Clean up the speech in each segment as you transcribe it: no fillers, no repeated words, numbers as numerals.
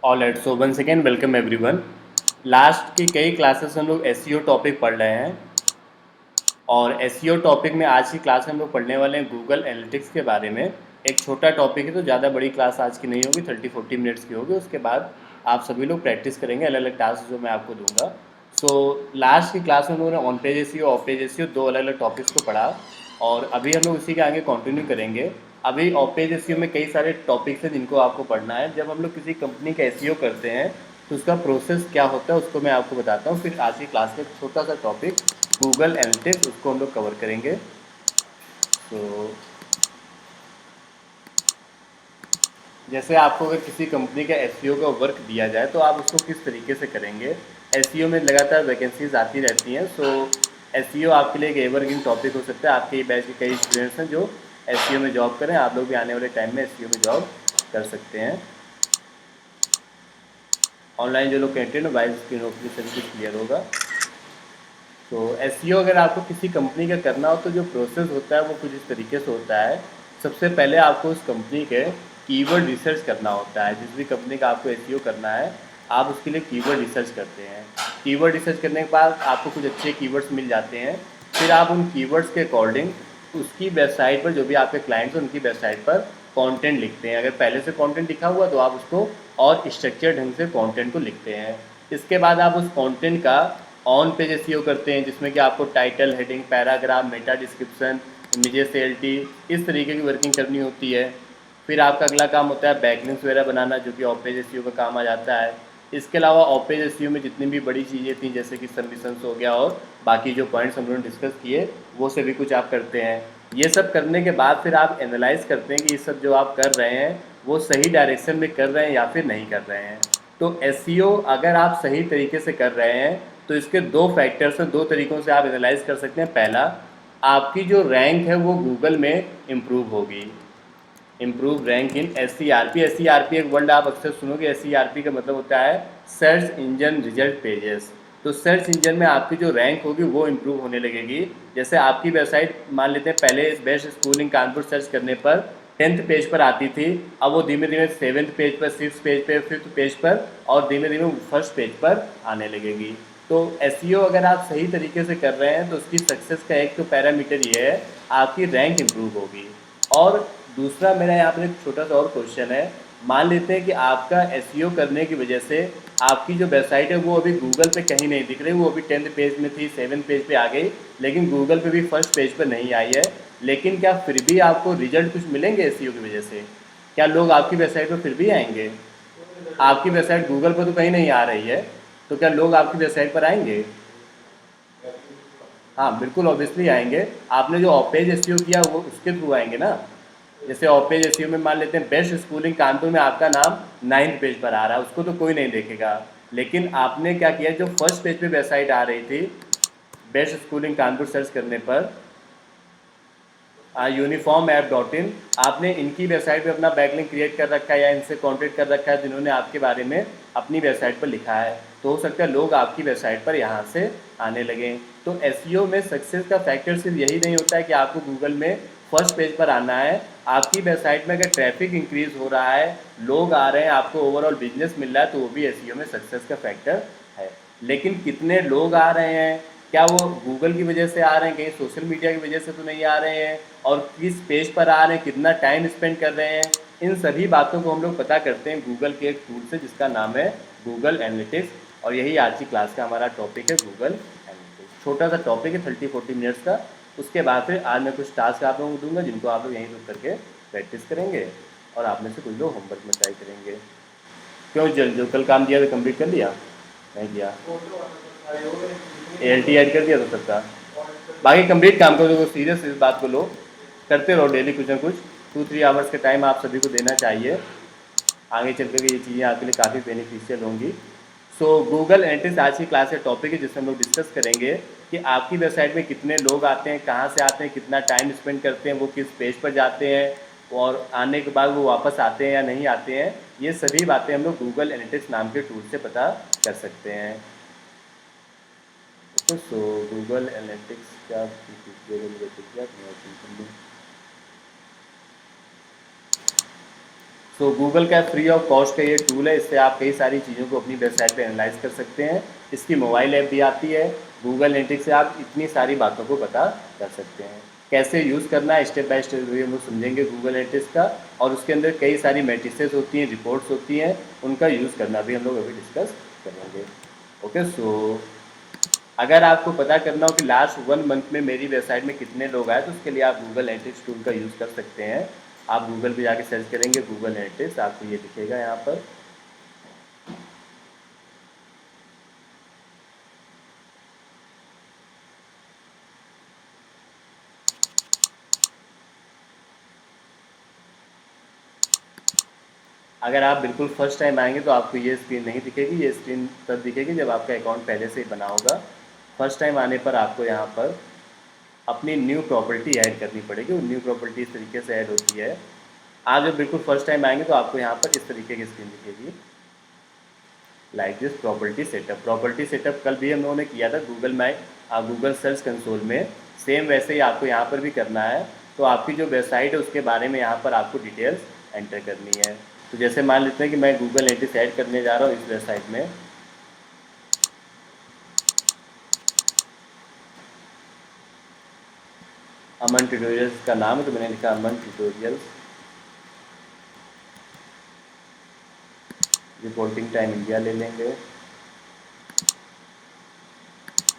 Alright, so one second, welcome everyone. Last की कई classes हम लोग एसईओ टॉपिक पढ़ रहे हैं और एसईओ टॉपिक में आज की क्लास में हम लोग पढ़ने वाले हैं गूगल एनालिटिक्स के बारे में। एक छोटा टॉपिक है तो ज़्यादा बड़ी क्लास आज की नहीं होगी, 30-40 मिनट्स की होगी। उसके बाद आप सभी लोग प्रैक्टिस करेंगे अलग अलग टास्क जो मैं आपको दूंगा। सो लास्ट की क्लास में हम लोगों ने on page SEO, of page SEO दो अलग अलग टॉपिक्स को पढ़ा और अभी हम लोग इसी के आगे कंटिन्यू करेंगे। अभी ऑफ पेज एसईओ में कई सारे टॉपिक्स हैं जिनको आपको पढ़ना है। जब हम लोग किसी कंपनी का एसईओ करते हैं तो उसका प्रोसेस क्या होता है उसको मैं आपको बताता हूँ। फिर आज की क्लास में एक छोटा सा टॉपिक गूगल एनालिटिक्स उसको हम लोग कवर करेंगे। तो जैसे आपको अगर किसी कंपनी का एसईओ का वर्क दिया जाए तो आप उसको किस तरीके से करेंगे। एसईओ में लगातार वैकेंसीज आती रहती हैं। सो एसईओ आपके लिए एक एवरग्रीन टॉपिक हो सकता है। आपके बैच के कई स्टूडेंट्स हैं जो एसईओ में जॉब करें, आप लोग भी आने वाले टाइम में एसईओ में जॉब कर सकते हैं। ऑनलाइन जो लोग कैंटीन वाइज की नौकरी से भी कुछ क्लियर होगा। तो एसईओ अगर आपको किसी कंपनी का करना हो तो जो प्रोसेस होता है वो कुछ इस तरीके से होता है। सबसे पहले आपको उस कंपनी के कीवर्ड रिसर्च करना होता है। जिस भी कंपनी का आपको एसईओ करना है आप उसके लिए कीवर्ड रिसर्च करते हैं। कीवर्ड रिसर्च करने के बाद आपको कुछ अच्छे कीवर्ड्स मिल जाते हैं। फिर आप उन कीवर्ड्स के अकॉर्डिंग उसकी वेबसाइट पर, जो भी आपके क्लाइंट्स हैं उनकी वेबसाइट पर कंटेंट लिखते हैं। अगर पहले से कंटेंट लिखा हुआ तो आप उसको और स्ट्रक्चर ढंग से कंटेंट को लिखते हैं। इसके बाद आप उस कंटेंट का ऑन पेज एसईओ करते हैं जिसमें कि आपको title, heading, paragraph, Meta description, images, LT, इस तरीके की वर्किंग करनी होती है। फिर आपका अगला काम होता है बैकलिंक्स वगैरह बनाना, जो कि ऑफ पेज एसईओ का काम आ जाता है। इसके अलावा ऑफ पेज एसईओ में जितनी भी बड़ी चीज़ें थी जैसे कि सबमिशंस हो गया और बाकी जो पॉइंट्स हम लोगों ने डिस्कस किए वो सभी कुछ आप करते हैं। ये सब करने के बाद फिर आप एनालाइज करते हैं कि ये सब जो आप कर रहे हैं वो सही डायरेक्शन में कर रहे हैं या फिर नहीं कर रहे हैं। तो एसईओ अगर आप सही तरीके से कर रहे हैं तो इसके दो फैक्टर्स हैं, दो तरीक़ों से आप एनालाइज कर सकते हैं। पहला, आपकी जो रैंक है वो गूगल में इम्प्रूव होगी। Improve rank in S C R P. S C R P एक वर्ड आप अक्सर सुनोगे। एस सी आर पी का मतलब होता है सर्च इंजन रिजल्ट पेजेस। तो सर्च इंजन में आपकी जो रैंक होगी वो इम्प्रूव होने लगेगी। जैसे आपकी वेबसाइट मान लेते हैं पहले बेस्ट स्कूल इन कानपुर सर्च करने पर 10th पेज पर आती थी, अब वो धीमे धीमे 7th पेज पर, 6th पेज पर, 5th पेज पर और धीमे धीमे फर्स्ट पेज पर आने लगेगी। तो एसईओ अगर आप सही तरीके से कर रहे हैं तो उसकी सक्सेस का एक तो पैरामीटर ये है, आपकी रैंक इम्प्रूव होगी। और दूसरा मेरा यहाँ पर एक छोटा सा और क्वेश्चन है। मान लेते हैं कि आपका एसईओ करने की वजह से आपकी जो वेबसाइट है वो अभी गूगल पे कहीं नहीं दिख रही, वो अभी 10th पेज में थी, 7th पेज पे आ गई, लेकिन गूगल पे भी फर्स्ट पेज पर नहीं आई है। लेकिन क्या फिर भी आपको रिजल्ट कुछ मिलेंगे एसईओ की वजह से? क्या लोग आपकी वेबसाइट पर फिर भी आएंगे? आपकी वेबसाइट गूगल पर तो कहीं नहीं आ रही है, तो क्या लोग आपकी वेबसाइट पर आएंगे? हाँ बिल्कुल, ऑब्वियसली आएंगे। आपने जो ऑफ पेज एसईओ किया वो उसके थ्रू आएंगे ना। जैसे ऑफ पेज एसईओ में मान लेते हैं बेस्ट स्कूलिंग कानपुर में आपका नाम 9th पेज पर आ रहा है, उसको तो कोई नहीं देखेगा। लेकिन आपने क्या किया, जो फर्स्ट पेज पे वेबसाइट आ रही थी बेस्ट स्कूलिंग कानपुर सर्च करने पर, यूनिफॉर्म ऐप डॉट इन, आपने इनकी वेबसाइट पे अपना बैकलिंक क्रिएट कर रखा है या इनसे कॉन्टेक्ट कर रखा है जिन्होंने आपके बारे में अपनी वेबसाइट पर लिखा है, तो हो सकता है लोग आपकी वेबसाइट पर यहाँ से आने लगें। तो एसईओ में सक्सेस का फैक्टर सिर्फ यही नहीं होता है कि आपको गूगल में फर्स्ट पेज पर आना है। आपकी वेबसाइट में अगर ट्रैफिक इंक्रीज हो रहा है, लोग आ रहे हैं, आपको ओवरऑल बिजनेस मिल रहा है, तो वो भी एसईओ में सक्सेस का फैक्टर है। लेकिन कितने लोग आ रहे हैं, क्या वो गूगल की वजह से आ रहे हैं, कहीं सोशल मीडिया की वजह से तो नहीं आ रहे हैं, और किस पेज पर आ रहे हैं, कितना टाइम स्पेंड कर रहे हैं, इन सभी बातों को हम लोग पता करते हैं गूगल के एक टूल से जिसका नाम है गूगल एनालिटिक्स। और यही आज की क्लास का हमारा टॉपिक है, गूगल एनालिटिक्स। छोटा सा टॉपिक है, 30-40 मिनट्स का। उसके बाद फिर आज मैं कुछ टास्क आप लोगों को दूंगा जिनको आप लोग यहीं रुक करके प्रैक्टिस करेंगे और आप में से कुछ लोग होमवर्क में ट्राई करेंगे। क्यों, जल जो कल काम दिया था कंप्लीट कर लिया? नहीं किया? एल टी ऐड कर दिया था सबका? बाकी कंप्लीट काम करो, देखो सीरियस इस बात को लो, करते रहो डेली कुछ ना कुछ। 2-3 आवर्स का टाइम आप सभी को देना चाहिए। आगे चल कर ये चीज़ें आपके लिए काफ़ी बेनिफिशियल होंगी। सो गूगल एनालिटिक्स आज की क्लास का टॉपिक है जिसमें हम लोग डिस्कस करेंगे कि आपकी वेबसाइट में कितने लोग आते हैं, कहाँ से आते हैं, कितना टाइम स्पेंड करते हैं, वो किस पेज पर जाते हैं और आने के बाद वो वापस आते हैं या नहीं आते हैं। ये सभी बातें हम लोग गूगल एनालिटिक्स नाम के टूल से पता कर सकते हैं। सो गूगल एनालिटिक्स क्या सो तो गूगल का फ्री ऑफ कॉस्ट का ये टूल है, इससे आप कई सारी चीज़ों को अपनी वेबसाइट पे एनालाइज कर सकते हैं। इसकी मोबाइल ऐप भी आती है, गूगल एनालिटिक्स से आप इतनी सारी बातों को पता कर सकते हैं। कैसे यूज़ करना है स्टेप बाय स्टेप हम लोग समझेंगे गूगल एनालिटिक्स का, और उसके अंदर कई सारी मैट्रिसेस होती हैं, रिपोर्ट्स होती हैं, उनका यूज़ करना भी हम लोग अभी डिस्कस करेंगे। ओके, सो अगर आपको पता करना हो कि लास्ट 1 मंथ में मेरी वेबसाइट में कितने लोग आए, तो उसके लिए आप गूगल एनालिटिक्स टूल का यूज़ कर सकते हैं। आप गूगल पे जाके सर्च करेंगे गूगल एनालिटिक्स, आपको ये दिखेगा यहाँ पर। अगर आप बिल्कुल फर्स्ट टाइम आएंगे तो आपको ये स्क्रीन नहीं दिखेगी, ये स्क्रीन तब दिखेगी जब आपका अकाउंट पहले से ही बना होगा। फर्स्ट टाइम आने पर आपको यहाँ पर अपनी न्यू प्रॉपर्टी ऐड करनी पड़ेगी, और न्यू प्रॉपर्टी इस तरीके से ऐड होती है। आप जब बिल्कुल फर्स्ट टाइम आएंगे तो आपको यहाँ पर इस तरीके की स्क्रीन दिखेगी, like this property setup. Property setup कल भी हम लोगों ने किया था गूगल सर्च कंसोल में, सेम वैसे ही आपको यहाँ पर भी करना है। तो आपकी जो वेबसाइट है उसके बारे में यहाँ पर आपको डिटेल्स एंटर करनी है। तो जैसे मान लेते हैं कि मैं गूगल एनालिटिक्स ऐड करने जा रहा हूँ इस वेबसाइट में। अमन ट्यूटोरियल्स का नाम है, तो मैंने लिखा अमन ट्यूटोरियल्स। रिपोर्टिंग टाइम इंडिया ले लेंगे,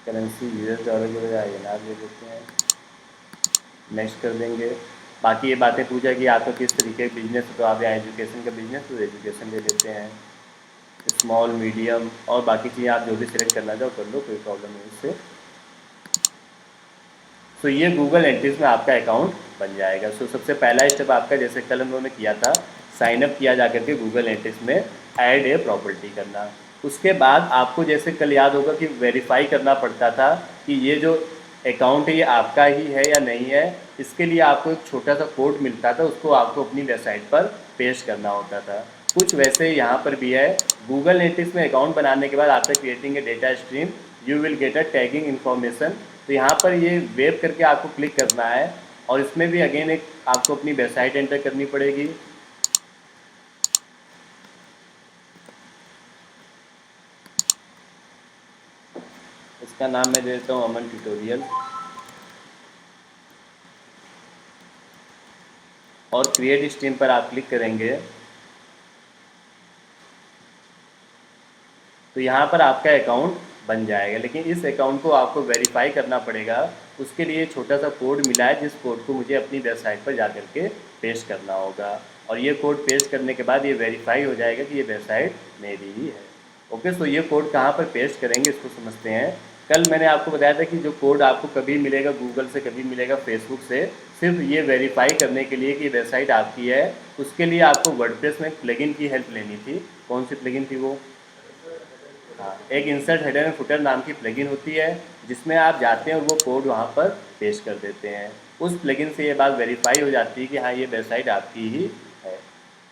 करेंसी यूएस डॉलर की बजाय INR ले लेते हैं, नेक्स्ट कर देंगे। बाकी ये बातें पूछा कि आपका किस तरीके का बिजनेस है, तो आप यहाँ एजुकेशन का बिजनेस तो एजुकेशन ले लेते हैं, स्मॉल मीडियम और बाकी चीज़ें आप जो भी सिलेक्ट करना चाहो कर लो, कोई प्रॉब्लम नहीं इससे। तो ये गूगल एनालिटिक्स में आपका अकाउंट बन जाएगा। सो सबसे पहला स्टेप आपका, जैसे कल हम लोगों ने किया था, साइन अप किया जा करके गूगल एनालिटिक्स में ऐड ए प्रॉपर्टी करना। उसके बाद आपको जैसे कल याद होगा कि वेरीफाई करना पड़ता था कि ये जो अकाउंट है ये आपका ही है या नहीं है। इसके लिए आपको एक छोटा सा कोड मिलता था, उसको आपको अपनी वेबसाइट पर पेश करना होता था। कुछ वैसे यहाँ पर भी है। गूगल एनालिटिक्स में अकाउंट बनाने के बाद after creating a data stream you will get a tagging information. तो यहाँ पर ये वेब करके आपको क्लिक करना है, और इसमें भी अगेन एक आपको अपनी वेबसाइट एंटर करनी पड़ेगी। इसका नाम मैं दे देता हूँ अमन ट्यूटोरियल, और क्रिएट स्ट्रीम पर आप क्लिक करेंगे तो यहाँ पर आपका अकाउंट बन जाएगा। लेकिन इस अकाउंट को आपको वेरीफाई करना पड़ेगा। उसके लिए छोटा सा कोड मिला है, जिस कोड को मुझे अपनी वेबसाइट पर जा कर के पेस्ट करना होगा, और ये कोड पेस्ट करने के बाद ये वेरीफाई हो जाएगा कि ये वेबसाइट मेरी ही है। ओके, सो ये कोड कहाँ पर पेस्ट करेंगे इसको समझते हैं। कल मैंने आपको बताया था कि जो कोड आपको कभी मिलेगा गूगल से, कभी मिलेगा फेसबुक से, सिर्फ ये वेरीफाई करने के लिए कि वेबसाइट आपकी है। उसके लिए आपको वर्डप्रेस में प्लगइन की हेल्प लेनी थी। कौन सी प्लगइन थी वो? हाँ, एक इंसर्ट हेडर एंड फुटर नाम की प्लगइन होती है, जिसमें आप जाते हैं और वो कोड वहाँ पर पेस्ट कर देते हैं। उस प्लगइन से ये बात वेरीफाई हो जाती है कि हाँ ये वेबसाइट आपकी ही है।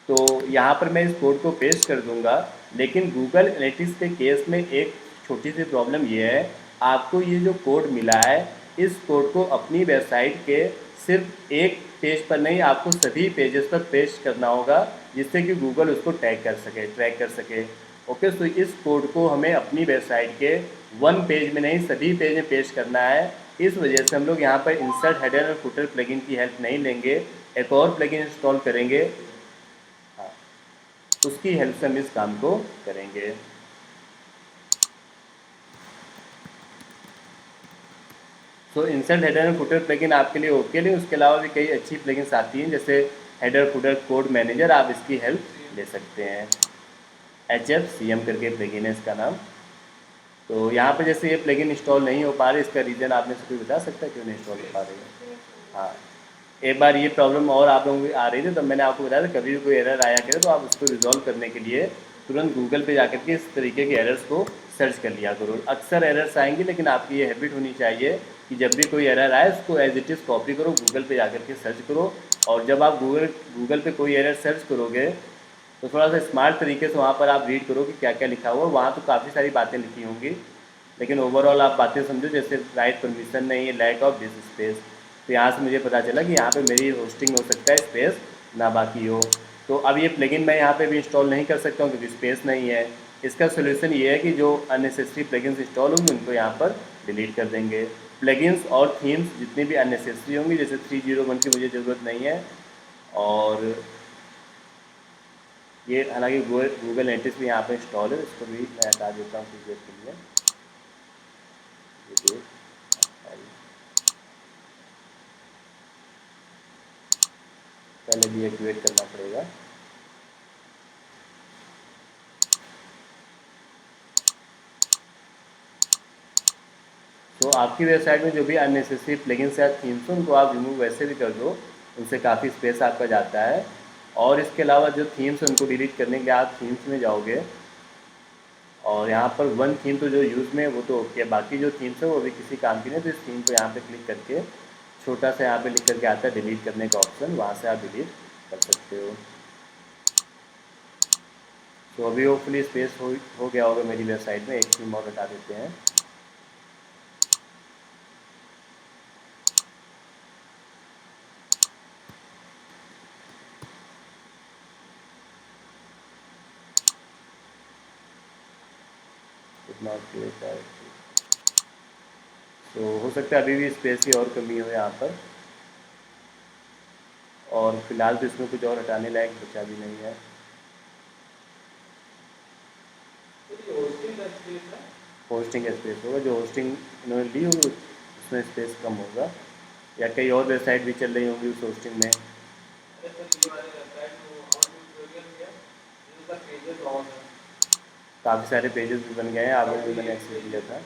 तो यहाँ पर मैं इस कोड को पेस्ट कर दूँगा। लेकिन गूगल एनालिटिक्स के केस में एक छोटी सी प्रॉब्लम ये है, आपको ये जो कोड मिला है इस कोड को अपनी वेबसाइट के सिर्फ एक पेज पर नहीं, आपको सभी पेजेस पर पेस्ट करना होगा, जिससे कि गूगल उसको ट्रैक कर सके। ओके, तो इस कोड को हमें अपनी वेबसाइट के 1 पेज में नहीं, सभी पेज में पेस्ट करना है। इस वजह से हम लोग यहाँ पर इंसर्ट हेडर और फुटर प्लगइन की हेल्प नहीं लेंगे, एक और प्लगइन इंस्टॉल करेंगे। हाँ, उसकी हेल्प से हम इस काम को करेंगे। तो insert header and footer plugin आपके लिए ओके नहीं, उसके अलावा भी कई अच्छी प्लगइन्स आती हैं, जैसे हेडर फुटर कोड मैनेजर, आप इसकी हेल्प ले सकते हैं। HFCM करके प्लगइन है इसका नाम। तो यहाँ पे जैसे ये प्लगइन इंस्टॉल नहीं हो पा रही, इसका रीज़न आपने से कोई बता सकता है क्यों नहीं इंस्टॉल हो पा रही है? हाँ, एक बार ये प्रॉब्लम और आप लोगों की आ रही थी, तब मैंने आपको बताया था कभी भी कोई एरर आया करे तो आप उसको रिजॉल्व करने के लिए तुरंत गूगल पे जाकर के इस तरीके के एरर्स को सर्च कर लिया करो। अक्सर एरर्स आएंगी, लेकिन आपकी ये हैबिट होनी चाहिए कि जब भी कोई एरर आए उसको एज इट इज़ कॉपी करो, गूगल पे जाकर के सर्च करो। और जब आप गूगल पे कोई एरर सर्च करोगे तो थोड़ा सा स्मार्ट तरीके से वहाँ पर आप रीड करो कि क्या क्या लिखा हुआ है। वहाँ तो काफ़ी सारी बातें लिखी होंगी, लेकिन ओवरऑल आप बातें समझो, जैसे राइट परमिशन नहीं है, लैक ऑफ डिस्क स्पेस। तो यहाँ से मुझे पता चला कि यहाँ पे मेरी होस्टिंग हो सकता है स्पेस ना बाकी हो। तो अब ये प्लगइन मैं यहाँ पे भी इंस्टॉल नहीं कर सकता हूँ क्योंकि स्पेस नहीं है। इसका सोल्यूशन ये है कि जो अननेसेसरी प्लगइन्स इंस्टॉल होंगे उनको यहाँ पर डिलीट कर देंगे। प्लगइन्स और थीम्स जितनी भी अननेसेसरी होंगी, जैसे 301 की मुझे ज़रूरत नहीं है, और ये हालांकि गूगल एनालिटिक्स भी यहाँ पे इंस्टॉल है, इसको भी मैं हटा देता हूँ कुछ देर के लिए। ये देख, पहले डीएक्टिवेट करना पड़ेगा। तो आपकी वेबसाइट में जो भी अननेसेसरी प्लगइन्स या थीम्स हैं उनको आप रिमूव वैसे भी कर दो, उनसे काफ़ी स्पेस आपका जाता है। और इसके अलावा जो थीम्स हैं उनको डिलीट करने के लिए आप थीम्स में जाओगे, और यहाँ पर वन थीम तो जो यूज़ में है वो तो ओके है, बाकी जो थीम्स है वो भी किसी काम की नहीं। तो इस थीम को यहाँ पे क्लिक करके छोटा सा यहाँ पे लिख करके आता है डिलीट करने का ऑप्शन, वहाँ से आप डिलीट कर सकते हो। तो अभी होपफुली स्पेस हो गया होगा मेरी वेबसाइट में। एक थीम और हटा देते हैं। इतना तो हो सकता है अभी भी स्पेस की और कमी हो यहाँ पर, और फिलहाल तो इसमें कुछ और हटाने लायक बचा भी नहीं है। होस्टिंग का स्पेस होगा, जो होस्टिंग इन्होंने ली होगी उसमें स्पेस कम होगा, या कई और वेबसाइट भी चल रही होंगी उस होस्टिंग में। काफ़ी सारे पेजेस भी बन गए हैं, आगे भी मैंने एक्सेस किया था।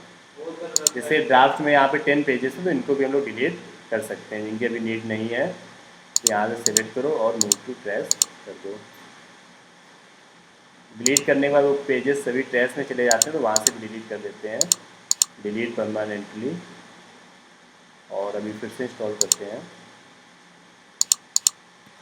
जैसे ड्राफ्ट में यहाँ पे 10 पेजेस हैं, तो इनको भी हम लोग डिलीट कर सकते हैं, इनकी अभी नीड नहीं है। तो यहाँ से सेलेक्ट करो और मूव टू ट्रैश कर दो। डिलीट करने के बाद वो पेजेस सभी ट्रैश में चले जाते हैं, तो वहाँ से भी डिलीट कर देते हैं, डिलीट परमानेंटली। और अभी फिर से इंस्टॉल करते हैं।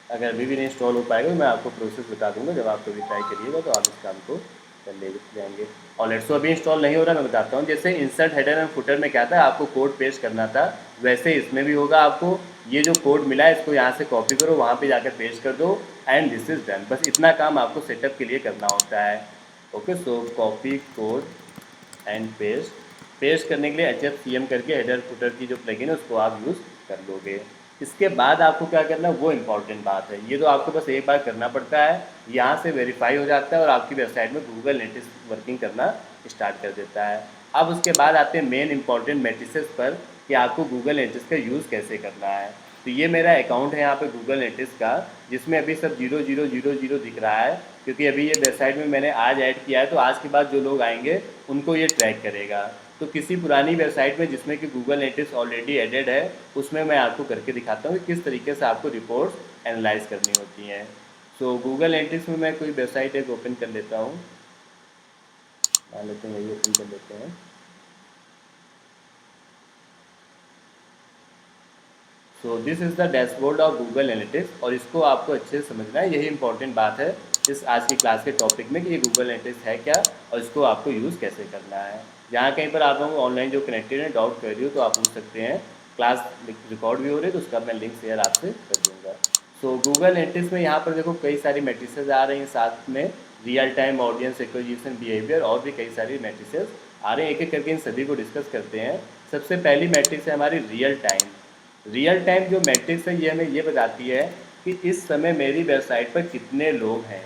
अगर अभी भी नहीं इंस्टॉल हो पाएगा तो मैं आपको प्रोसेस बता दूंगा, जब आप कभी ट्राई करिएगा तो आप इस काम को कर ले जाएंगे। और लेट्स सो अभी इंस्टॉल नहीं हो रहा, मैं बताता हूँ। जैसे इंसर्ट हेडर एंड फुटर में क्या था, आपको कोड पेस्ट करना था, वैसे इसमें भी होगा। आपको ये जो कोड मिला है इसको यहाँ से कॉपी करो, वहाँ पे जाकर पेस्ट कर दो, एंड दिस इज़ डन। बस इतना काम आपको सेटअप के लिए करना होता है। Okay, so copy code and paste. Paste करने के लिए HFCM करके हेडर फुटर की जो प्लगइन है उसको आप यूज़ कर लोगे। इसके बाद आपको क्या करना है वो इम्पॉर्टेंट बात है, ये तो आपको बस एक बार करना पड़ता है, यहाँ से वेरीफाई हो जाता है और आपकी वेबसाइट में गूगल एनालिटिक्स वर्किंग करना स्टार्ट कर देता है। अब उसके बाद आते हैं मेन इंपॉर्टेंट मैट्रिसेस पर, कि आपको गूगल एनालिटिक्स का यूज़ कैसे करना है। तो ये मेरा अकाउंट है यहाँ पे गूगल एनालिटिक्स का, जिसमें अभी सब 0000 दिख रहा है, क्योंकि अभी ये वेबसाइट में मैंने आज ऐड किया है, तो आज के बाद जो लोग आएंगे उनको ये ट्रैक करेगा। तो किसी पुरानी वेबसाइट में जिसमें कि गूगल एनालिटिक्स ऑलरेडी एडेड है, उसमें मैं आपको करके दिखाता हूँ कि किस तरीके से आपको रिपोर्ट्स एनालाइज करनी होती हैं। सो गूगल एनालिटिक्स में मैं कोई वेबसाइट एक ओपन कर लेता हूँ, मान लेते हैं यही ओपन कर लेते हैं। So this is the dashboard of Google analytics, और इसको आपको अच्छे से समझना है, यही इंपॉर्टेंट बात है इस आज की क्लास के टॉपिक में, कि ये गूगल एनालिटिक्स है क्या और इसको आपको यूज़ कैसे करना है। जहाँ कहीं पर आप लोगों को ऑनलाइन जो कनेक्टेड है डाउट कर रही हो तो आप पूछ सकते हैं। क्लास रिकॉर्ड भी हो रही है तो उसका मैं लिंक शेयर आपसे कर दूँगा। सो गूगल एनालिटिक्स में यहाँ पर देखो कई सारी मैट्रिसेस आ रही हैं, साथ में real time, audience acquisition, behaviour, और भी कई सारी मैट्रिसेस आ रहे हैं। एक एक करके इन सभी को डिस्कस करते हैं। सबसे पहली मैट्रिक्स है हमारी रियल टाइम। रियल टाइम जो मैट्रिक्स है ये हमें ये बताती है कि इस समय मेरी वेबसाइट पर कितने लोग हैं।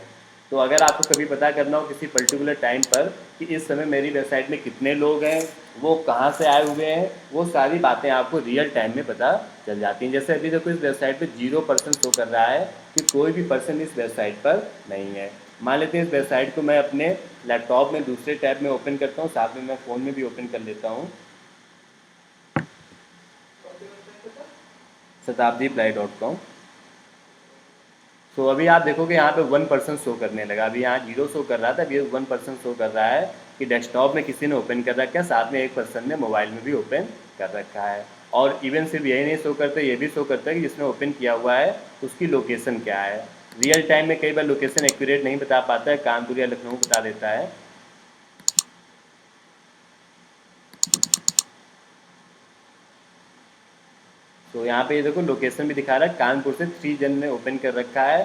तो अगर आपको कभी पता करना हो किसी पर्टिकुलर टाइम पर कि इस समय मेरी वेबसाइट में कितने लोग हैं, वो कहाँ से आए हुए हैं, वो सारी बातें आपको रियल टाइम में पता चल जाती हैं। जैसे अभी देखो इस वेबसाइट पे 0% शो कर रहा है कि कोई भी पर्सन इस वेबसाइट पर नहीं है। मान लेते हैं इस वेबसाइट को मैं अपने लैपटॉप में दूसरे टैब में ओपन करता हूँ, साथ में मैं फ़ोन में भी ओपन कर लेता हूँ, शताब्दी .com। तो अभी आप देखोगे यहाँ पे 1% शो करने लगा। अभी यहाँ 0 शो कर रहा था, अभी 1% शो कर रहा है कि डेस्कटॉप में किसी ने ओपन कर रखा है, साथ में एक पर्सन ने मोबाइल में भी ओपन कर रखा है। और इवन सिर्फ यही नहीं शो करता, ये भी शो करता है कि जिसने ओपन किया हुआ है उसकी लोकेशन क्या है। रियल टाइम में कई बार लोकेशन एक्यूरेट नहीं बता पाता है, कानपुर या लखनऊ बता देता है। तो यहाँ पे ये देखो लोकेशन भी दिखा रहा है, कानपुर से 3 जन ने ओपन कर रखा है,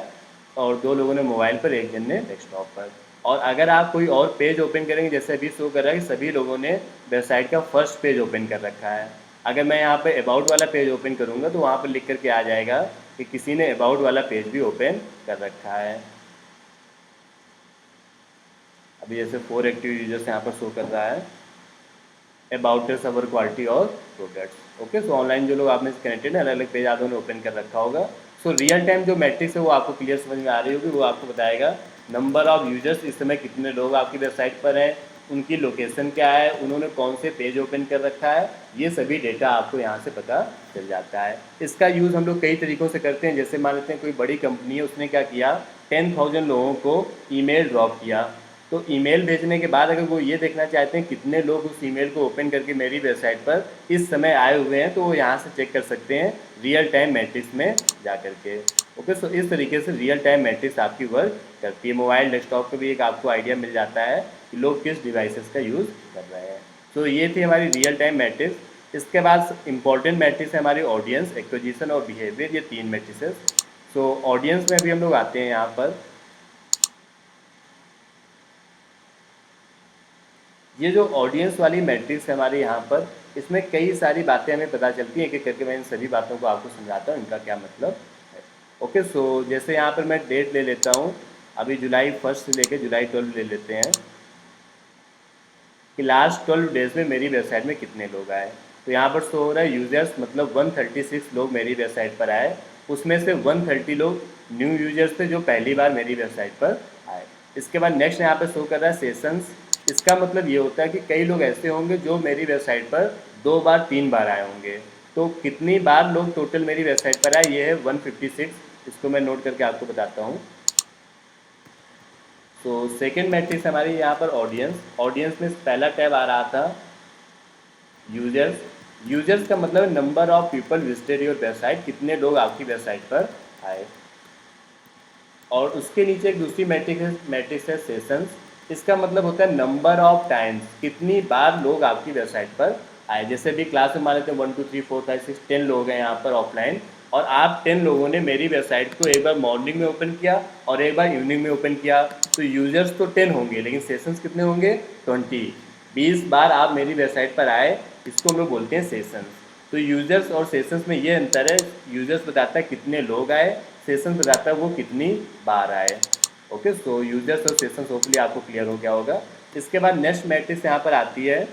और 2 लोगों ने मोबाइल पर, एक जन ने डेस्कटॉप पर। और अगर आप कोई और पेज ओपन करेंगे, जैसे अभी शो कर रहा है कि सभी लोगों ने वेबसाइट का फर्स्ट पेज ओपन कर रखा है। अगर मैं यहाँ पे अबाउट वाला पेज ओपन करूँगा तो वहाँ पर लिख करके आ जाएगा कि किसी ने अबाउट वाला पेज भी ओपन कर रखा है। अभी जैसे 4 एक्टिव यूजर्स यहाँ पर शो कर रहा है, अबाउट अवर क्वालिटी और प्रोडक्ट्स। ओके, सो ऑनलाइन जो लोग आपने कनेक्टेड है, अलग अलग पेज आप ने ओपन कर रखा होगा। सो रियल टाइम जो मैट्रिक्स है वो आपको क्लियर समझ में आ रही होगी। वो आपको बताएगा नंबर ऑफ यूजर्स, इस समय कितने लोग आपकी वेबसाइट पर हैं, उनकी लोकेशन क्या है, उन्होंने कौन से पेज ओपन कर रखा है, ये सभी डेटा आपको यहाँ से पता चल जाता है। इसका यूज़ हम लोग कई तरीक़ों से करते हैं। जैसे मान लेते हैं कोई बड़ी कंपनी है, उसने क्या किया, 10,000 लोगों को ईमेल ड्रॉप किया। तो ईमेल भेजने के बाद अगर वो ये देखना चाहते हैं कितने लोग उस ईमेल को ओपन करके मेरी वेबसाइट पर इस समय आए हुए हैं, तो वो यहाँ से चेक कर सकते हैं रियल टाइम मैट्रिक्स में जा करके। ओके, सो इस तरीके से रियल टाइम मैट्रिक्स आपकी वर्क करती है। मोबाइल डेस्कटॉप पर भी एक आपको आइडिया मिल जाता है कि लोग किस डिवाइसेस का यूज़ कर रहे हैं। तो ये थी हमारी रियल टाइम मैट्रिक्स। इसके बाद इंपॉर्टेंट मैट्रिक्स है हमारी ऑडियंस, एक्विजिशन और बिहेवियर, ये 3 मैट्रिसेस। सो ऑडियंस में भी हम लोग आते हैं यहाँ पर। ये जो ऑडियंस वाली मैट्रिक्स है हमारे यहाँ पर, इसमें कई सारी बातें हमें पता चलती हैं। एक एक करके मैं इन सभी बातों को आपको समझाता हूँ इनका क्या मतलब है। ओके, सो जैसे यहाँ पर मैं डेट ले लेता हूँ, अभी जुलाई 1 से लेकर जुलाई 12 ले लेते हैं कि लास्ट 12 डेज में मेरी वेबसाइट में कितने लोग आए। तो यहाँ पर शो हो रहा है यूज़र्स, मतलब 136 लोग मेरी वेबसाइट पर आए। उसमें से 130 लोग न्यू यूजर्स थे जो पहली बार मेरी वेबसाइट पर आए। इसके बाद नेक्स्ट यहाँ पर शो कर रहा है सेशंस। इसका मतलब ये होता है कि कई लोग ऐसे होंगे जो मेरी वेबसाइट पर 2 बार 3 बार आए होंगे। तो कितनी बार लोग टोटल मेरी वेबसाइट पर आए, ये है 156। इसको मैं नोट करके आपको बताता हूँ। तो सेकेंड मैट्रिक्स हमारी यहाँ पर ऑडियंस। ऑडियंस में पहला टैब आ रहा था यूजर्स। यूजर्स का मतलब number of people visited your website, कितने लोग आपकी वेबसाइट पर आए। और उसके नीचे एक दूसरी मैट्रिक्स है सेशंस। इसका मतलब होता है नंबर ऑफ टाइम्स, कितनी बार लोग आपकी वेबसाइट पर आए। जैसे भी क्लास में मान लेते हैं 1 2 3 4 5 6 10 लोग हैं यहाँ पर ऑफलाइन, और आप 10 लोगों ने मेरी वेबसाइट को एक बार मॉर्निंग में ओपन किया और एक बार इवनिंग में ओपन किया। तो यूजर्स तो 10 होंगे, लेकिन सेशंस कितने होंगे, 20। 20 बार आप मेरी वेबसाइट पर आए, इसको हम लोग बोलते हैं सेशंस। तो यूजर्स और सेशंस में ये अंतर है, यूजर्स बताता है कितने लोग आए, सेशंस बताता है वो कितनी बार आए। ओके, सो यूजर्स और सेशंस होपफुली आपको क्लियर हो गया होगा। इसके बाद नेक्स्ट मैट्रिक्स यहाँ पर आती है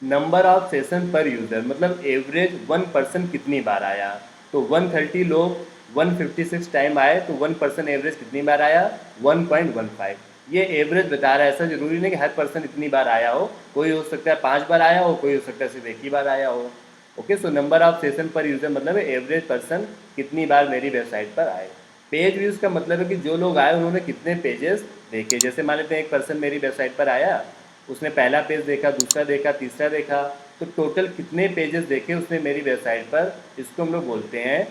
नंबर ऑफ सेशन पर यूज़र, मतलब एवरेज 1 पर्सन कितनी बार आया। तो 130 लोग 156 टाइम आए, तो 1 पर्सन एवरेज कितनी बार आया, 1.15। ये एवरेज बता रहा है, ऐसा जरूरी नहीं कि हर पर्सन इतनी बार आया हो। कोई हो सकता है 5 बार आया हो, कोई हो सकता है सिर्फ एक ही बार आया हो। Okay, so number of session पर यूज़र मतलब है एवरेज पर्सन कितनी बार मेरी वेबसाइट पर आए। पेज व्यूज़ का मतलब है कि जो लोग आए उन्होंने कितने पेजेस देखे। जैसे मान लेते हैं एक पर्सन मेरी वेबसाइट पर आया, उसने पहला पेज देखा, दूसरा देखा, तीसरा देखा, तो टोटल कितने पेजेस देखे उसने मेरी वेबसाइट पर, इसको हम लोग बोलते हैं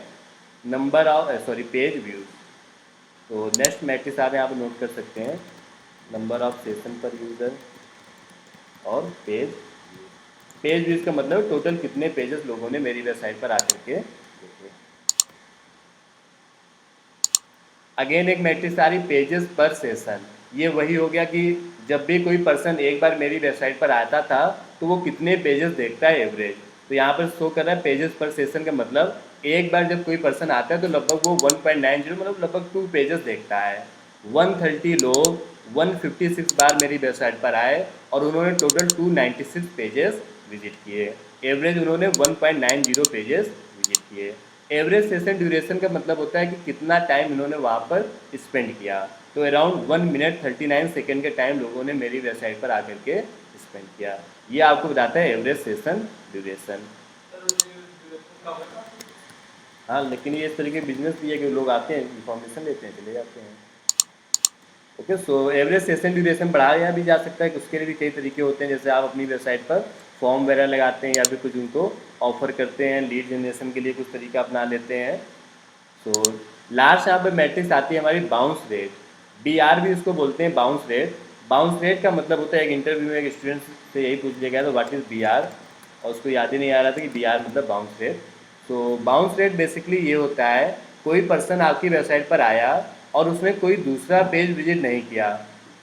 नंबर ऑफ पेज व्यूज़। तो नेक्स्ट मैट्रिक्स आप यहाँ पर नोट कर सकते हैं, नंबर ऑफ सेशन पर यूज़र और पेज व्यूज़ का मतलब टोटल कितने पेजेस लोगों ने मेरी वेबसाइट पर आकर के देखे। अगेन एक मैट्रिक्स आ रही पेजेस पर सेशन। ये वही हो गया कि जब भी कोई पर्सन एक बार मेरी वेबसाइट पर आता था तो वो कितने पेजेस देखता है एवरेज। तो यहाँ पर शो कर रहा है पेजेस पर सेशन का मतलब एक बार जब कोई पर्सन आता है तो लगभग वो 1.90 मतलब लगभग 2 पेजेस देखता है। 130 लोग 156 बार मेरी वेबसाइट पर आए और उन्होंने टोटल 296 पेजेस विजिट किए। एवरेज उन्होंने 1.90 पेजेस विजिट किए। एवरेज सेशन ड्यूरेशन का मतलब होता है कि कितना टाइम इन्होंने वहाँ पर स्पेंड किया। तो अराउंड 1 मिनट 39 सेकेंड का टाइम लोगों ने मेरी वेबसाइट पर आकर के स्पेंड किया। ये आपको बताता है एवरेज सेशन ड्यूरेशन। हाँ, लेकिन ये इस तरीके बिजनेस भी है कि लोग आते हैं, इंफॉर्मेशन लेते हैं, चले जाते हैं। Okay, so average session duration बढ़ाया भी जा सकता है, उसके लिए भी कई तरीके होते हैं। जैसे आप अपनी वेबसाइट पर फॉर्म वगैरह लगाते हैं या फिर कुछ उनको ऑफर करते हैं, लीड जनरेशन के लिए कुछ तरीका अपना लेते हैं। सो लास्ट यहाँ पर मैट्रिक्स आती है हमारी बाउंस रेट, BR भी उसको बोलते हैं, बाउंस रेट। बाउंस रेट का मतलब होता है, एक इंटरव्यू में एक स्टूडेंट से यही पूछ लिया गया तो व्हाट इज़ BR, और उसको याद ही नहीं आ रहा था कि BR मतलब बाउंस रेट। तो बाउंस रेट बेसिकली ये होता है कोई पर्सन आपकी वेबसाइट पर आया और उसने कोई दूसरा पेज विजिट नहीं किया,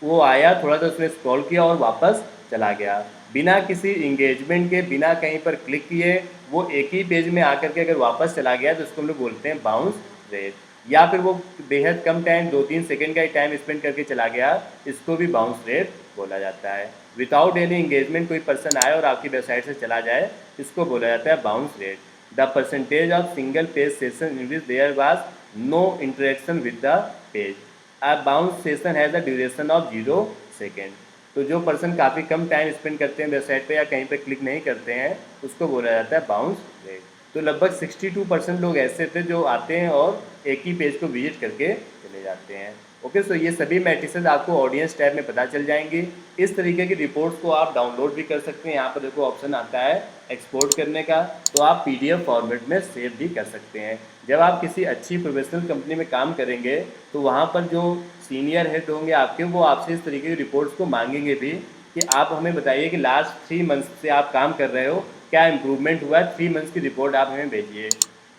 वो आया, थोड़ा सा उसने स्क्रॉल किया और वापस चला गया, बिना किसी इंगेजमेंट के, बिना कहीं पर क्लिक किए, वो एक ही पेज में आकर के अगर वापस चला गया तो उसको हम लोग बोलते हैं बाउंस रेट। या फिर वो बेहद कम टाइम, 2-3 सेकंड का ही टाइम स्पेंड करके चला गया, इसको भी बाउंस रेट बोला जाता है। विदाउट एनी इंगेजमेंट कोई पर्सन आए और आपकी वेबसाइट से चला जाए, इसको बोला जाता है bounce rate. The percentage of single page session in which there was no interaction with the page. A bounce session has a duration of 0 second. तो जो पर्सन काफ़ी कम टाइम स्पेंड करते हैं वेबसाइट पे या कहीं पे क्लिक नहीं करते हैं, उसको बोला जाता है बाउंस रेट। तो लगभग 62% लोग ऐसे थे जो आते हैं और एक ही पेज को विजिट करके चले जाते हैं। ओके, सो ये सभी मैट्रिसेस आपको ऑडियंस टैब में पता चल जाएंगी। इस तरीके की रिपोर्ट्स को आप डाउनलोड भी कर सकते हैं। यहाँ पर देखो ऑप्शन आता है एक्सपोर्ट करने का, तो आप पीडीएफ फॉर्मेट में सेव भी कर सकते हैं। जब आप किसी अच्छी प्रोफेशनल कंपनी में काम करेंगे तो वहाँ पर जो सीनियर हेड होंगे आपके, वो आपसे इस तरीके की रिपोर्ट्स को मांगेंगे भी कि आप हमें बताइए कि लास्ट 3 मंथ्स से आप काम कर रहे हो, क्या इम्प्रूवमेंट हुआ है, 3 मंथ्स की रिपोर्ट आप हमें भेजिए।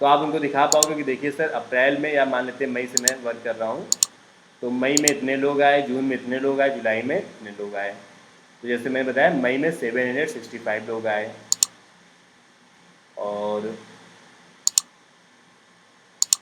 तो आप उनको दिखा पाओगे कि देखिए सर, अप्रैल में, या मान लेते हैं मई से मैं वर्क कर रहा हूँ, तो मई में इतने लोग आए, जून में इतने लोग आए, जुलाई में इतने लोग आए। तो जैसे मैंने बताया, मई में 765 लोग आए, और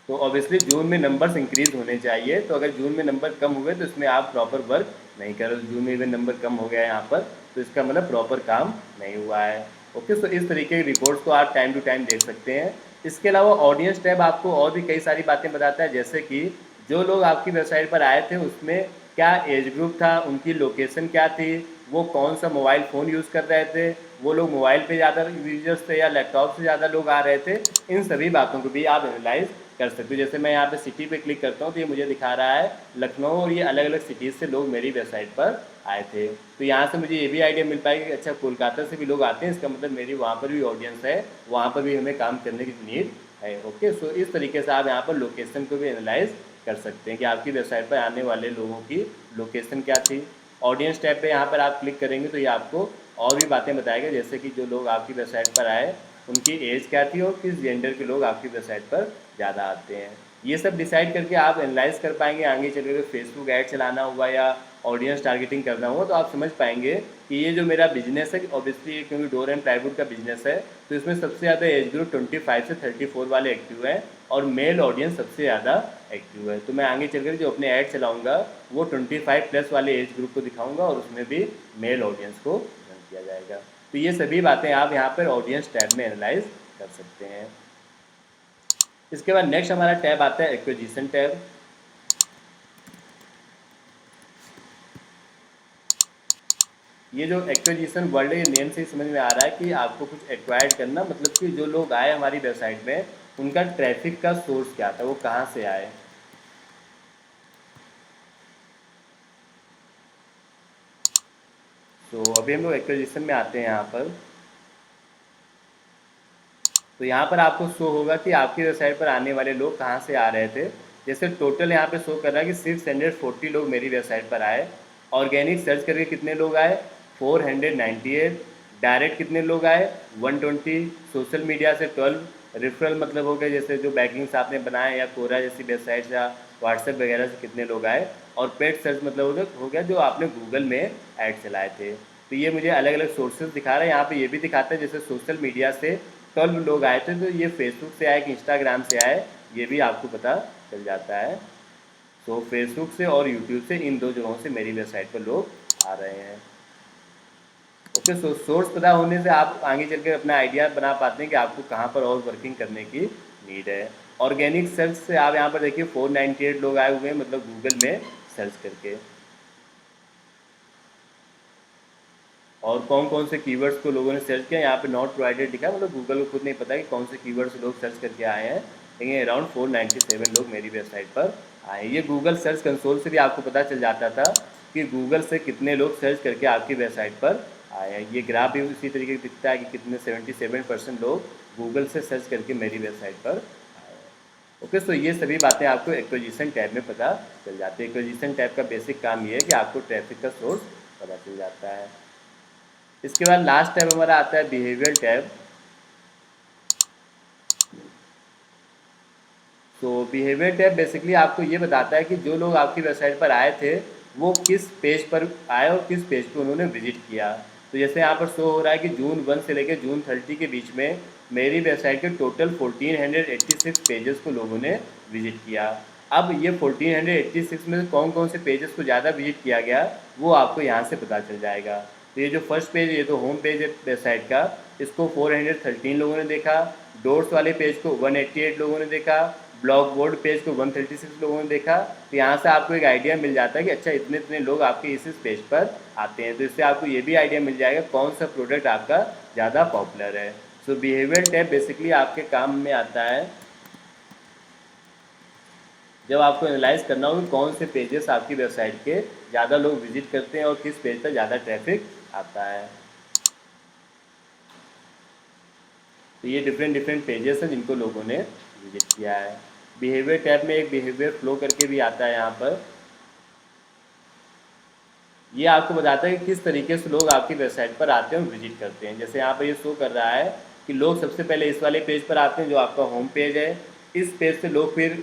तो ऑब्वियसली जून में नंबर्स इंक्रीज होने चाहिए। तो अगर जून में नंबर कम हुए तो इसमें आप प्रॉपर वर्क नहीं कर रहे हो। जून में इवन नंबर कम हो गया है यहाँ पर, तो इसका मतलब प्रॉपर काम नहीं हुआ है। ओके, सो इस तरीके की रिपोर्ट्स को आप टाइम टू टाइम देख सकते हैं। इसके अलावा ऑडियंस टैब आपको और भी कई सारी बातें बताता है, जैसे कि जो लोग आपकी वेबसाइट पर आए थे उसमें क्या एज ग्रुप था, उनकी लोकेशन क्या थी, वो कौन सा मोबाइल फ़ोन यूज़ कर रहे थे, वो लोग मोबाइल पे ज़्यादा यूजर्स थे या लैपटॉप से ज़्यादा लोग आ रहे थे। इन सभी बातों को भी आप एनालाइज कर सकते हो। जैसे मैं यहाँ पे सिटी पे क्लिक करता हूँ तो ये मुझे दिखा रहा है लखनऊ, और ये अलग अलग सिटीज़ से लोग मेरी वेबसाइट पर आए थे। तो यहाँ से मुझे ये भी आइडिया मिल पाएगा कि अच्छा, कोलकाता से भी लोग आते हैं, इसका मतलब मेरी वहाँ पर भी ऑडियंस है, वहाँ पर भी हमें काम करने की नीड है। ओके, सो इस तरीके से आप यहाँ पर लोकेशन को भी एनालाइज कर सकते हैं कि आपकी वेबसाइट पर आने वाले लोगों की लोकेशन क्या थी। ऑडियंस टैब पे यहाँ पर आप क्लिक करेंगे तो ये आपको और भी बातें बताएगा, जैसे कि जो लोग आपकी वेबसाइट पर आए उनकी एज क्या थी और किस जेंडर के लोग आपकी वेबसाइट पर ज़्यादा आते हैं। ये सब डिसाइड करके आप एनालाइज कर पाएंगे। आगे चल के फेसबुक ऐड चलाना हुआ या ऑडियंस टारगेटिंग करना हुआ, तो आप समझ पाएंगे कि ये जो मेरा बिजनेस है, ऑब्वियसली क्योंकि डोर एंड प्लाईवुड का बिजनेस है, तो इसमें सबसे ज़्यादा एज ग्रुप 25 से 34 वाले एक्टिव हैं और मेल ऑडियंस सबसे ज़्यादा एक्टिव है। तो मैं आगे चलकर जो अपने ऐड चलाऊंगा वो 25+ वाले एज ग्रुप को दिखाऊंगा और उसमें भी मेल ऑडियंस को रन किया जाएगा। तो ये सभी बातें आप यहाँ पर ऑडियंस टैब में एनालाइज कर सकते हैं। इसके बाद नेक्स्ट हमारा टैब आता है एक्विजिशन टैब। ये जो एक्विजिशन वर्ड है, ये नेम से ही समझ में आ रहा है कि आपको कुछ एक्वायर्ड करना, मतलब कि जो लोग आए हमारी वेबसाइट में उनका ट्रैफिक का सोर्स क्या था, वो कहाँ से आए। तो अभी हम लोग एक्विजिशन में आते हैं यहाँ पर। तो यहाँ पर आपको शो होगा कि आपकी वेबसाइट पर आने वाले लोग कहाँ से आ रहे थे। जैसे टोटल यहाँ पे शो कर रहा है कि 640 लोग मेरी वेबसाइट पर आए। ऑर्गेनिक सर्च करके कितने लोग आए, 498। डायरेक्ट कितने लोग आए, 120। सोशल मीडिया से 12। रेफरल मतलब हो गया, जैसे जो बैकलिंक्स आपने बनाए या कोरा जैसी वेबसाइट या व्हाट्सएप वगैरह से कितने लोग आए। और पेड सर्च मतलब हो गया जो आपने गूगल में ऐड चलाए थे। तो ये मुझे अलग अलग सोर्सेज दिखा रहा है। यहाँ पे ये भी दिखाता है जैसे सोशल मीडिया से 12 लोग आए थे, तो ये फेसबुक से आए कि इंस्टाग्राम से आए, ये भी आपको पता चल जाता है। तो फेसबुक से और यूट्यूब से, इन दो जगहों से मेरी वेबसाइट पर लोग आ रहे हैं। ओके, सो सोर्स पता होने से आप आगे चल के अपना आइडिया बना पाते हैं कि आपको कहाँ पर और वर्किंग करने की नीड है। ऑर्गेनिक सर्च से आप यहाँ पर देखिए 498 लोग आए हुए हैं, मतलब गूगल में सर्च करके। और कौन कौन से कीवर्ड्स को लोगों ने सर्च किया, यहाँ पे नॉट प्रोवाइडेड लिखा है, मतलब गूगल को खुद नहीं पता कि कौन से कीवर्ड्स लोग सर्च करके आए हैं। लेकिन अराउंड 497 लोग मेरी वेबसाइट पर आए। ये गूगल सर्च कंसोल से भी आपको पता चल जाता था कि गूगल से कितने लोग सर्च करके आपकी वेबसाइट पर आए हैं। ये ग्राफ भी उसी तरीके से दिखता है कि कितने 77% लोग गूगल से सर्च करके मेरी वेबसाइट पर आए हैं। ओके, सो ये सभी बातें आपको एक्विजिशन टैब में पता चल जाती है। एक्विजिशन टैब का बेसिक काम ये है कि आपको ट्रैफिक का सोर्स पता चल जाता है। इसके बाद लास्ट टैब हमारा आता है बिहेवियर टैब। तो बिहेवियर टैब बेसिकली आपको ये बताता है कि जो लोग आपकी वेबसाइट पर आए थे वो किस पेज पर आए और किस पेज पे उन्होंने विजिट किया। तो जैसे यहाँ पर शो हो रहा है कि जून 1 से लेकर जून 30 के बीच में मेरी वेबसाइट के टोटल 1486 पेजेस को लोगों ने विजिट किया। अब ये 1486 में से कौन कौन से पेजेस को ज़्यादा विजिट किया गया वो आपको यहाँ से पता चल जाएगा। तो ये जो फर्स्ट पेज, ये तो होम पेज है वेबसाइट का, इसको 413 लोगों ने देखा। डोर्स वाले पेज को 188 लोगों ने देखा। ब्लॉग बोर्ड पेज को 136 लोगों ने देखा। तो यहाँ से आपको एक आइडिया मिल जाता है कि अच्छा इतने इतने लोग आपके इस पेज पर आते हैं। तो इससे आपको ये भी आइडिया मिल जाएगा कौन सा प्रोडक्ट आपका ज़्यादा पॉपुलर है। सो बिहेवियर टैब बेसिकली आपके काम में आता है जब आपको एनालाइज करना हो कि कौन से पेजेस आपकी वेबसाइट के ज़्यादा लोग विजिट करते हैं और किस पेज पर ज़्यादा ट्रैफिक आता है। तो ये डिफरेंट डिफरेंट पेजेस हैं जिनको लोगों ने विजिट किया है। बिहेवियर टैब में एक बिहेवियर फ्लो करके भी आता है। यहाँ पर ये आपको बताता है कि किस तरीके से लोग आपकी वेबसाइट पर आते हैं और विजिट करते हैं। जैसे यहाँ पर ये शो कर रहा है कि लोग सबसे पहले इस वाले पेज पर आते हैं जो आपका होम पेज है। इस पेज से लोग फिर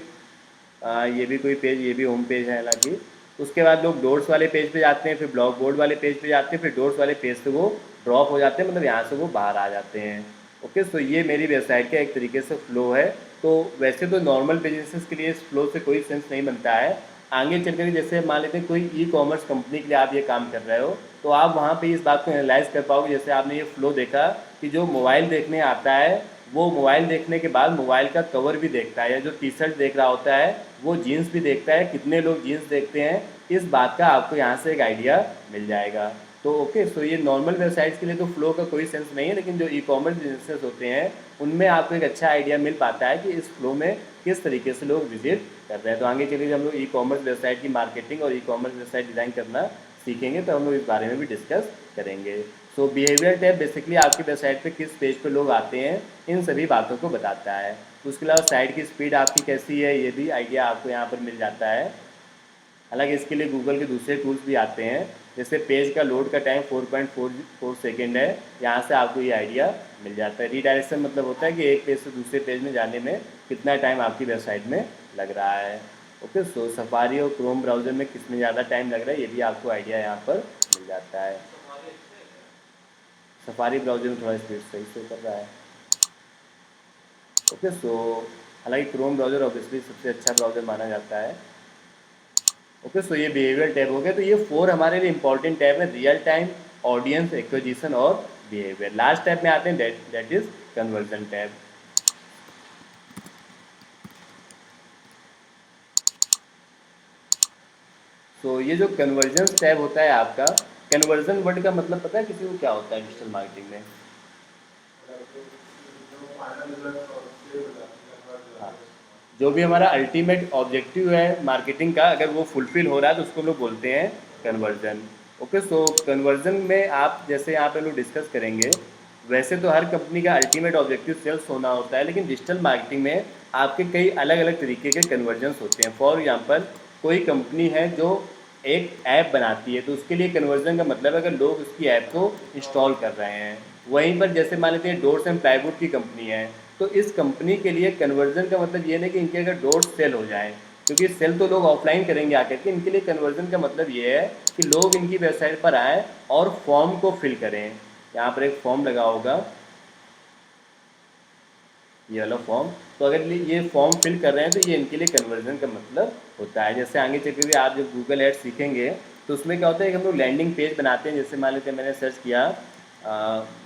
ये भी कोई पेज, ये भी होम पेज है हालांकि। उसके बाद लोग डोर्स वाले पेज पे जाते हैं, फिर ब्लॉग बोर्ड वाले पेज पे जाते हैं, फिर डोर्स वाले पेज से वो ड्रॉप हो जाते हैं, मतलब यहाँ से वो बाहर आ जाते हैं। ओके, सो ये मेरी वेबसाइट का एक तरीके से फ्लो है। तो वैसे तो नॉर्मल बिजनेसेस के लिए इस फ्लो से कोई सेंस नहीं बनता है। आगे चल कर जैसे मान लेते हैं कोई ई कॉमर्स कंपनी के लिए आप ये काम कर रहे हो, तो आप वहाँ पे इस बात को एनालाइज कर पाओगे। जैसे आपने ये फ्लो देखा कि जो मोबाइल देखने आता है वो मोबाइल देखने के बाद मोबाइल का कवर भी देखता है, या जो टी शर्ट देख रहा होता है वो जीन्स भी देखता है, कितने लोग जीन्स देखते हैं, इस बात का आपको यहाँ से एक आइडिया मिल जाएगा। तो ओके, सो ये नॉर्मल वेबसाइट्स के लिए तो फ्लो का कोई सेंस नहीं है, लेकिन जो ई कॉमर्स बिजनेसेस होते हैं उनमें आपको एक अच्छा आइडिया मिल पाता है कि इस फ्लो में किस तरीके से लोग विजिट कर रहे हैं। तो आगे चलिए हम लोग ई कॉमर्स वेबसाइट की मार्केटिंग और ई कॉमर्स वेबसाइट डिज़ाइन करना सीखेंगे, तो हम लोग इस बारे में भी डिस्कस करेंगे। सो बिहेवियर टैब बेसिकली आपकी वेबसाइट पे किस पेज पे लोग आते हैं इन सभी बातों को बताता है। उसके अलावा साइट की स्पीड आपकी कैसी है ये भी आइडिया आपको यहाँ पर मिल जाता है। हालांकि इसके लिए गूगल के दूसरे टूल्स भी आते हैं, जैसे पेज का लोड का टाइम 4.44 सेकेंड है, यहाँ से आपको ये आइडिया मिल जाता है। रीडायरेक्शन मतलब होता है कि एक पेज से दूसरे पेज में जाने में कितना टाइम आपकी वेबसाइट में लग रहा है। ओके, सो सफारी और क्रोम ब्राउज़र में किसमें ज़्यादा टाइम लग रहा है ये भी आपको आइडिया यहाँ पर मिल जाता है। सफारी ब्राउज़र में थोड़ा स्पीड सही से कर रहा है। ओके, सो हालांकि क्रोम ब्राउज़र ऑब्वियसली सबसे अच्छा ब्राउज़र माना जाता है। ओके, सो ये बिहेवियर टैब हो गया। तो ये 4 हमारे लिए इंपॉर्टेंट टैब है, रियल टाइम, ऑडियंस एक्विजिशन और बिहेवियर। लास्ट टैब में आते हैं दैट इज कन्वर्जन टैब। तो ये जो कन्वर्जन टैब होता है आपका, कन्वर्जन वर्ड का मतलब पता है किसी को क्या होता है डिजिटल मार्केटिंग में? हाँ, जो भी हमारा अल्टीमेट ऑब्जेक्टिव है मार्केटिंग का, अगर वो फुलफिल हो रहा है तो उसको हम लोग बोलते हैं कन्वर्जन। ओके, सो कन्वर्जन में आप जैसे यहाँ पे लोग डिस्कस करेंगे, वैसे तो हर कंपनी का अल्टीमेट ऑब्जेक्टिव सेल्स होना होता है, लेकिन डिजिटल मार्केटिंग में आपके कई अलग अलग तरीके के कन्वर्जन्स होते हैं। फॉर एग्जांपल, कोई कंपनी है जो एक ऐप बनाती है, तो उसके लिए कन्वर्जन का मतलब है अगर लोग उसकी ऐप को इंस्टॉल कर रहे हैं। वहीं पर जैसे मान लेते हैं डोर्स एंड प्लाईवुड की कंपनी है, तो इस कंपनी के लिए कन्वर्जन का मतलब ये नहीं कि इनके अगर डोर्स सेल हो जाए, क्योंकि सेल तो लोग ऑफलाइन करेंगे आकर के। इनके लिए कन्वर्जन का मतलब ये है कि लोग इनकी वेबसाइट पर आएँ और फॉर्म को फिल करें। यहाँ पर एक फॉर्म लगा होगा, ये वाला फॉर्म, तो अगर ये फॉर्म फिल कर रहे हैं तो ये इनके लिए कन्वर्जन का मतलब होता है। जैसे आगे चल के भी आप जब गूगल एड्स सीखेंगे तो उसमें क्या होता है कि हम लोग लैंडिंग पेज बनाते हैं। जैसे मान लेते हैं मैंने सर्च किया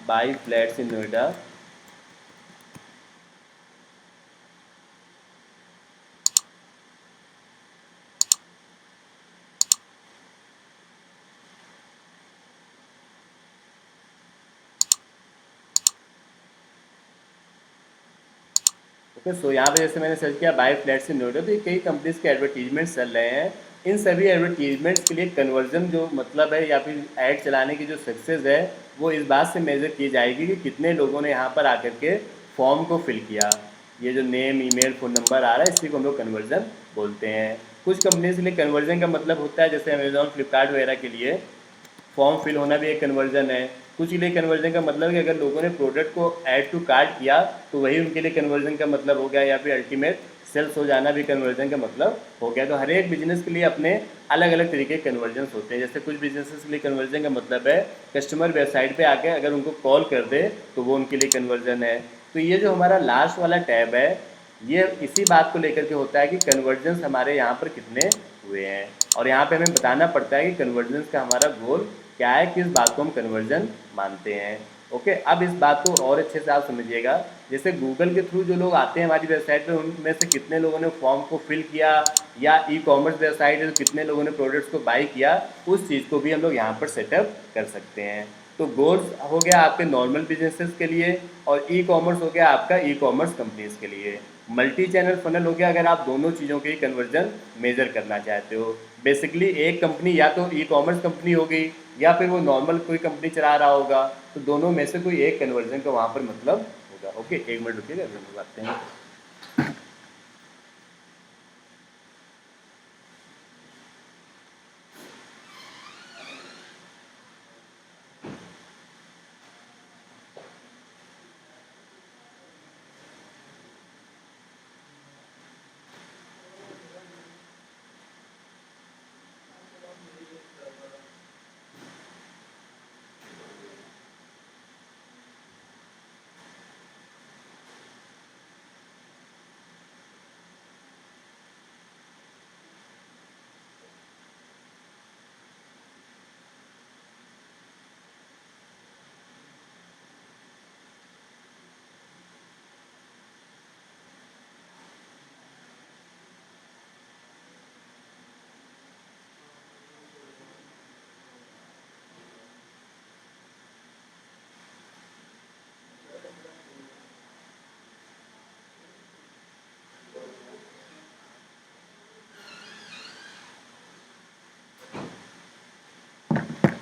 buy flats in Noida, okay, so यहाँ पे जैसे मैंने सर्च किया बाय फ्लैट्स इन नोएडा, तो ये कई कंपनीज के एडवर्टीजमेंट्स चल रहे हैं। इन सभी एडवर्टीजमेंट्स के लिए कन्वर्जन जो मतलब है या फिर ऐड चलाने की जो सक्सेस है वो इस बात से मेजर की जाएगी कि कितने लोगों ने यहाँ पर आकर के फॉर्म को फिल किया। ये जो नेम, ईमेल, फ़ोन नंबर आ रहा है इसी को हम लोग कन्वर्जन बोलते हैं। कुछ कंपनीज के लिए कन्वर्जन का मतलब होता है, जैसे अमेजोन, फ्लिपकार्ट वगैरह के लिए फॉर्म फिल होना भी एक कन्वर्जन है। कुछ के लिए कन्वर्जन का मतलब है कि अगर लोगों ने प्रोडक्ट को ऐड टू कार्ट किया तो वही उनके लिए कन्वर्जन का मतलब हो गया, या फिर अल्टीमेट सेल्स हो जाना भी कन्वर्जन का मतलब हो गया। तो हर एक बिजनेस के लिए अपने अलग अलग तरीके के कन्वर्जन होते हैं। जैसे कुछ बिजनेसेस के लिए कन्वर्जन का मतलब है कस्टमर वेबसाइट पे आके अगर उनको कॉल कर दे तो वो उनके लिए कन्वर्जन है। तो ये जो हमारा लास्ट वाला टैब है ये इसी बात को लेकर के होता है कि कन्वर्जन्स हमारे यहाँ पर कितने हुए हैं, और यहाँ पे हमें बताना पड़ता है कि कन्वर्जन्स का हमारा गोल क्या है, किस बात को हम कन्वर्जन मानते हैं। ओके, अब इस बात को और अच्छे से आप समझिएगा। जैसे गूगल के थ्रू जो लोग आते हैं हमारी वेबसाइट पे उनमें से कितने लोगों ने फॉर्म को फिल किया, या ई कॉमर्स वेबसाइट है तो कितने लोगों ने प्रोडक्ट्स को बाई किया, उस चीज़ को भी हम लोग यहाँ पर सेटअप कर सकते हैं। तो गोल्स हो गया आपके नॉर्मल बिजनेसेस के लिए, और ई कॉमर्स हो गया आपका ई कॉमर्स कंपनीज के लिए। मल्टी चैनल फनल हो गया अगर आप दोनों चीज़ों के ही कन्वर्जन मेजर करना चाहते हो। बेसिकली एक कंपनी या तो ई कॉमर्स कंपनी होगी या फिर वो नॉर्मल कोई कंपनी चला रहा होगा, तो दोनों में से कोई एक कन्वर्जन का वहाँ पर मतलब होगा। ओके, एक मिनट रुकिएगा, अभी हम बात हैं।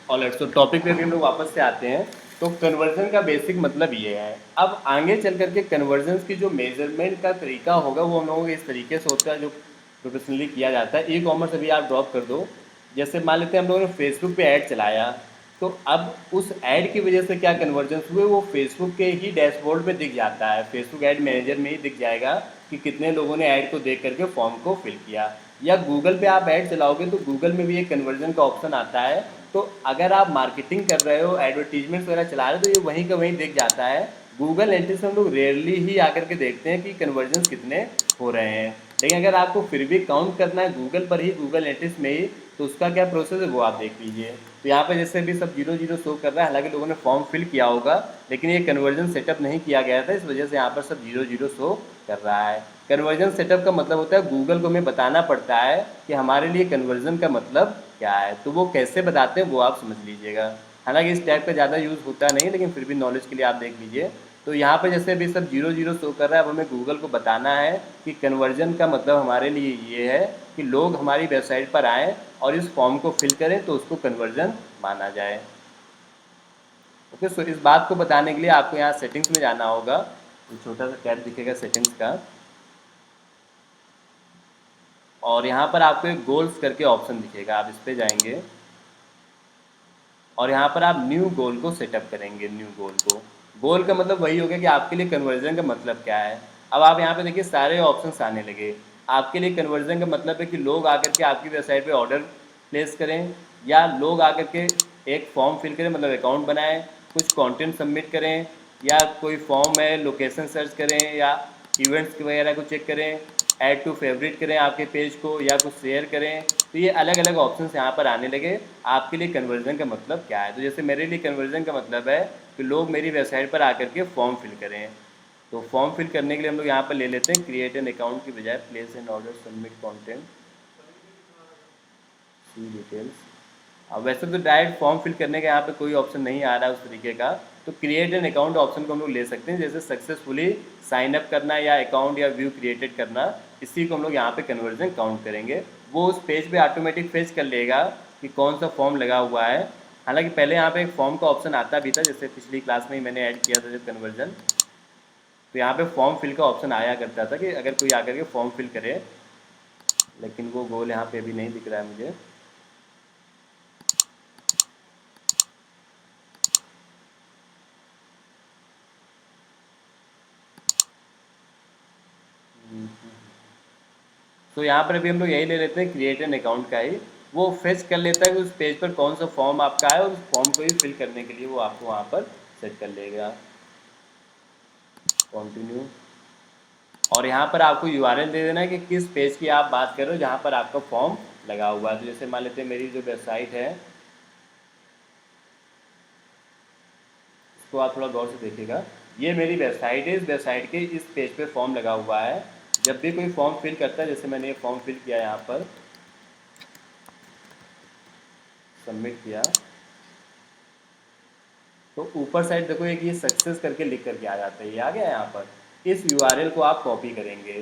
ऑलराइट, तो टॉपिक पे भी हम लोग वापस से आते हैं। तो कन्वर्जन का बेसिक मतलब ये है। अब आगे चल करके कन्वर्जन की जो मेजरमेंट का तरीका होगा वो हम लोगों के इस तरीके से होता है जो प्रोफेशनली किया जाता है। ई कॉमर्स अभी आप ड्रॉप कर दो। जैसे मान लेते हैं हम लोगों ने फेसबुक पे ऐड चलाया, तो अब उस ऐड की वजह से क्या कन्वर्जन हुए वो फेसबुक के ही डैशबोर्ड पे दिख जाता है, फेसबुक ऐड मैनेजर में ही दिख जाएगा कि कितने लोगों ने ऐड को देख करके फॉर्म को फिल किया। या गूगल पे आप ऐड चलाओगे तो गूगल में भी एक कन्वर्जन का ऑप्शन आता है। तो अगर आप मार्केटिंग कर रहे हो, एडवर्टीजमेंट्स वगैरह चला रहे हो, तो ये वहीं का वहीं दिख जाता है। गूगल एनालिटिक्स में हम लोग रेयरली ही आकर के देखते हैं कि कन्वर्जन्स कितने हो रहे हैं। लेकिन अगर आपको फिर भी काउंट करना है गूगल पर ही, गूगल एनालिटिक्स में ही, तो उसका क्या प्रोसेस है वो आप देख लीजिए। तो यहाँ पे जैसे भी सब 0 0 शो कर रहा है, हालांकि लोगों ने फॉर्म फिल किया होगा लेकिन ये कन्वर्जन सेटअप नहीं किया गया था, इस वजह से यहाँ पर सब 0 0 शो कर रहा है। कन्वर्जन सेटअप का मतलब होता है गूगल को हमें बताना पड़ता है कि हमारे लिए कन्वर्जन का मतलब क्या है। तो वो कैसे बताते हैं वो आप समझ लीजिएगा। हालांकि इस टैग का ज़्यादा यूज़ होता नहीं, लेकिन फिर भी नॉलेज के लिए आप देख लीजिए। तो यहाँ पे जैसे अभी सब 0 0 शो कर रहा है, अब हमें गूगल को बताना है कि कन्वर्जन का मतलब हमारे लिए ये है कि लोग हमारी वेबसाइट पर आएँ और इस फॉर्म को फिल करें तो उसको कन्वर्जन माना जाए। ओके, सो इस बात को बताने के लिए आपको यहाँ सेटिंग्स में जाना होगा। तो छोटा सा टैब दिखेगा सेटिंग्स का, और यहाँ पर आपको एक गोल्स करके ऑप्शन दिखेगा, आप इस पर जाएंगे और यहाँ पर आप न्यू गोल को सेटअप करेंगे। न्यू गोल को, गोल का मतलब वही हो गया कि आपके लिए कन्वर्जन का मतलब क्या है। अब आप यहाँ पे देखिए सारे ऑप्शंस आने लगे। आपके लिए कन्वर्जन का मतलब है कि लोग आकर के आपकी वेबसाइट पे ऑर्डर प्लेस करें, या लोग आकर के एक फॉर्म फिल करें मतलब अकाउंट बनाएं, कुछ कंटेंट सबमिट करें, या कोई फॉर्म है लोकेशन सर्च करें, या इवेंट्स वगैरह को चेक करें, ऐड टू फेवरेट करें आपके पेज को, या कुछ शेयर करें। तो ये अलग अलग ऑप्शंस यहाँ पर आने लगे। आपके लिए कन्वर्जन का मतलब क्या है? तो जैसे मेरे लिए कन्वर्जन का मतलब है कि लोग मेरी वेबसाइट पर आकर के फॉर्म फिल करें। तो फॉर्म फिल करने के लिए हम लोग यहाँ पर ले लेते हैं क्रिएट एन अकाउंट की बजाय place an order submit content see details. अब वैसे तो डायरेक्ट फॉर्म फिल करने का यहाँ पे कोई ऑप्शन नहीं आ रहा है उस तरीके का। तो क्रिएट एन अकाउंट ऑप्शन को हम लोग ले सकते हैं, जैसे सक्सेसफुली साइन अप करना या अकाउंट या व्यू क्रिएटेड करना, इसी को हम लोग यहाँ पे कन्वर्जन काउंट करेंगे। वो उस पेज पे ऑटोमेटिक फेच कर लेगा कि कौन सा फॉर्म लगा हुआ है। हालांकि पहले यहाँ पे एक फॉर्म का ऑप्शन आता भी था, जैसे पिछली क्लास में ही मैंने ऐड किया था जब कन्वर्जन, तो यहाँ पे फॉर्म फिल का ऑप्शन आया करता था कि अगर कोई आकर के फॉर्म फिल करे, लेकिन वो गोल यहाँ पे अभी नहीं दिख रहा है मुझे। तो यहाँ पर अभी हम लोग यही ले लेते हैं क्रिएट एन अकाउंट का ही, वो फेच कर लेता है कि उस पेज पर कौन सा फॉर्म आपका है और उस फॉर्म को ही फिल करने के लिए वो आपको वहाँ पर सेट कर लेगा। कंटिन्यू। और यहाँ पर आपको यूआरएल दे देना है कि किस पेज की आप बात कर रहे हो जहाँ पर आपका फॉर्म लगा हुआ है। तो जैसे मान लेते हैं मेरी जो वेबसाइट है, इसको आप थोड़ा गौर से देखिएगा, ये मेरी वेबसाइट है, इस वेबसाइट के इस पेज पे फॉर्म लगा हुआ है। जब भी कोई फॉर्म फिल करता है, जैसे मैंने ये फॉर्म फिल किया, यहाँ पर सबमिट किया, तो ऊपर साइड देखो एक ये सक्सेस करके लिख करके आ जाता है, ये आ गया यहाँ पर। इस यूआरएल को आप कॉपी करेंगे,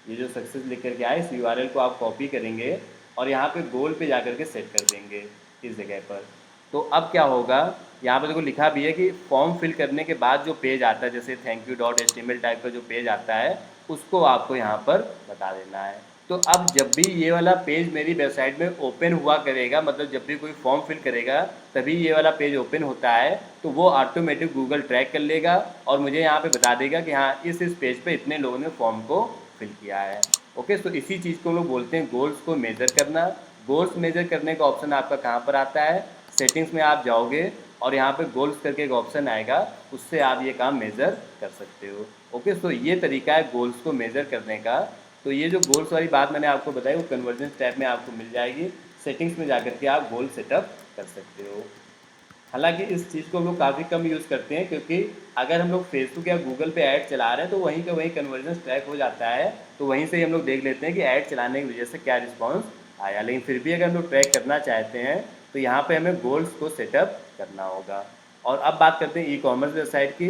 ये जो सक्सेस लिख करके आया इस यूआरएल को आप कॉपी करेंगे और यहाँ पे गोल पे जा करके सेट कर देंगे इस जगह पर। तो अब क्या होगा, यहाँ पर देखो लिखा भी है कि फॉर्म फिल करने के बाद जो पेज आता है, जैसे thank U dot HTML type का जो पेज आता है, उसको आपको यहाँ पर बता देना है। तो अब जब भी ये वाला पेज मेरी वेबसाइट में ओपन हुआ करेगा, मतलब जब भी कोई फॉर्म फिल करेगा तभी ये वाला पेज ओपन होता है, तो वो ऑटोमेटिक गूगल ट्रैक कर लेगा और मुझे यहाँ पे बता देगा कि हाँ इस पेज पे इतने लोगों ने फॉर्म को फिल किया है। ओके, तो इसी चीज़ को हम लोग बोलते हैं गोल्स को मेज़र करना। गोल्स मेज़र करने का ऑप्शन आपका कहाँ पर आता है, सेटिंग्स में आप जाओगे और यहाँ पे गोल्स करके एक ऑप्शन आएगा, उससे आप ये काम मेज़र कर सकते हो। ओके, तो ये तरीका है गोल्स को मेज़र करने का। तो ये जो गोल्स वाली बात मैंने आपको बताई वो कन्वर्जेंस टैब में आपको मिल जाएगी, सेटिंग्स में जाकर के आप गोल सेटअप कर सकते हो। हालांकि इस चीज़ को हम लोग काफ़ी कम यूज़ करते हैं, क्योंकि अगर हम लोग फेसबुक या गूगल पे ऐड चला रहे हैं तो वहीं का वहीं कन्वर्जेंस ट्रैक हो जाता है, तो वहीं से ही हम लोग देख लेते हैं कि ऐड चलाने की वजह से क्या रिस्पॉन्स आया। लेकिन फिर भी अगर हम लोग ट्रैक करना चाहते हैं तो यहाँ पे हमें गोल्स को सेटअप करना होगा। और अब बात करते हैं ई कॉमर्स वेबसाइट की।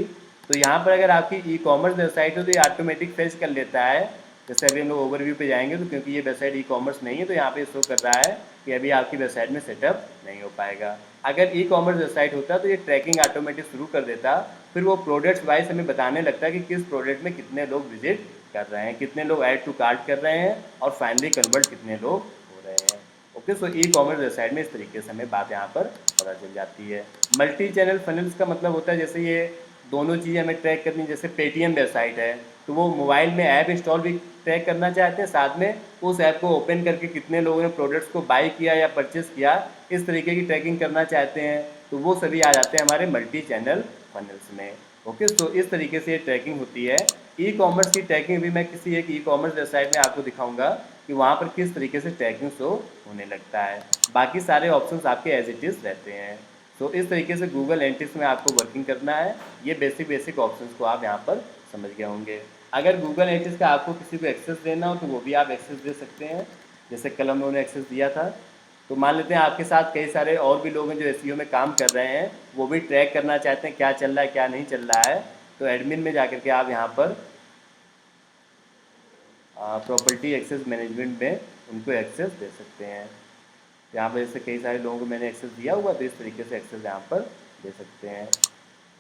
तो यहाँ पर अगर आपकी ई कॉमर्स वेबसाइट हो तो ये ऑटोमेटिक फेच कर लेता है। जैसे अभी हम लोग ओवरव्यू पे जाएंगे, तो क्योंकि ये वेबसाइट ई कॉमर्स नहीं है तो यहाँ पे शो कर रहा है कि अभी आपकी वेबसाइट में सेटअप नहीं हो पाएगा। अगर ई कॉमर्स वेबसाइट होता तो ये ट्रैकिंग ऑटोमेटिक शुरू कर देता, फिर वो प्रोडक्ट्स वाइज हमें बताने लगता है कि किस प्रोडक्ट में कितने लोग विजिट कर रहे हैं, कितने लोग ऐड टू कार्ट कर रहे हैं और फाइनली कन्वर्ट कितने लोग हो रहे हैं। ओके, सो ई कॉमर्स वेबसाइट में इस तरीके से हमें बात यहाँ पर पता चल जाती है। मल्टी चैनल फनल्स का मतलब होता है जैसे ये दोनों चीज़ें हमें ट्रैक करनी, जैसे पेटीएम वेबसाइट है तो वो मोबाइल में ऐप इंस्टॉल भी ट्रैक करना चाहते हैं, साथ में उस ऐप को ओपन करके कितने लोगों ने प्रोडक्ट्स को बाई किया या परचेस किया, इस तरीके की ट्रैकिंग करना चाहते हैं, तो वो सभी आ जाते हैं हमारे मल्टी चैनल फनल्स में। ओके, तो इस तरीके से ये ट्रैकिंग होती है। ई कॉमर्स की ट्रैकिंग भी मैं किसी एक ई कॉमर्स वेबसाइट में आपको दिखाऊंगा कि वहाँ पर किस तरीके से ट्रैकिंग शो होने लगता है। बाकी सारे ऑप्शंस आपके एज इट इज़ रहते हैं। तो इस तरीके से गूगल एनालिटिक्स में आपको वर्किंग करना है। ये बेसिक ऑप्शंस को आप यहाँ पर समझ गए होंगे। अगर गूगल एनालिटिक्स का आपको किसी को एक्सेस देना हो तो वो भी आप एक्सेस दे सकते हैं, जैसे कल हम लोगों ने एक्सेस दिया था। तो मान लेते हैं आपके साथ कई सारे और भी लोग हैं जो एसईओ में काम कर रहे हैं, वो भी ट्रैक करना चाहते हैं क्या चल रहा है क्या नहीं चल रहा है, तो एडमिन में जाकर के आप यहाँ पर प्रॉपर्टी एक्सेस मैनेजमेंट में उनको एक्सेस दे सकते हैं। यहाँ पर जैसे कई सारे लोगों को मैंने एक्सेस दिया हुआ, तो इस तरीके से एक्सेस यहाँ पर दे सकते हैं।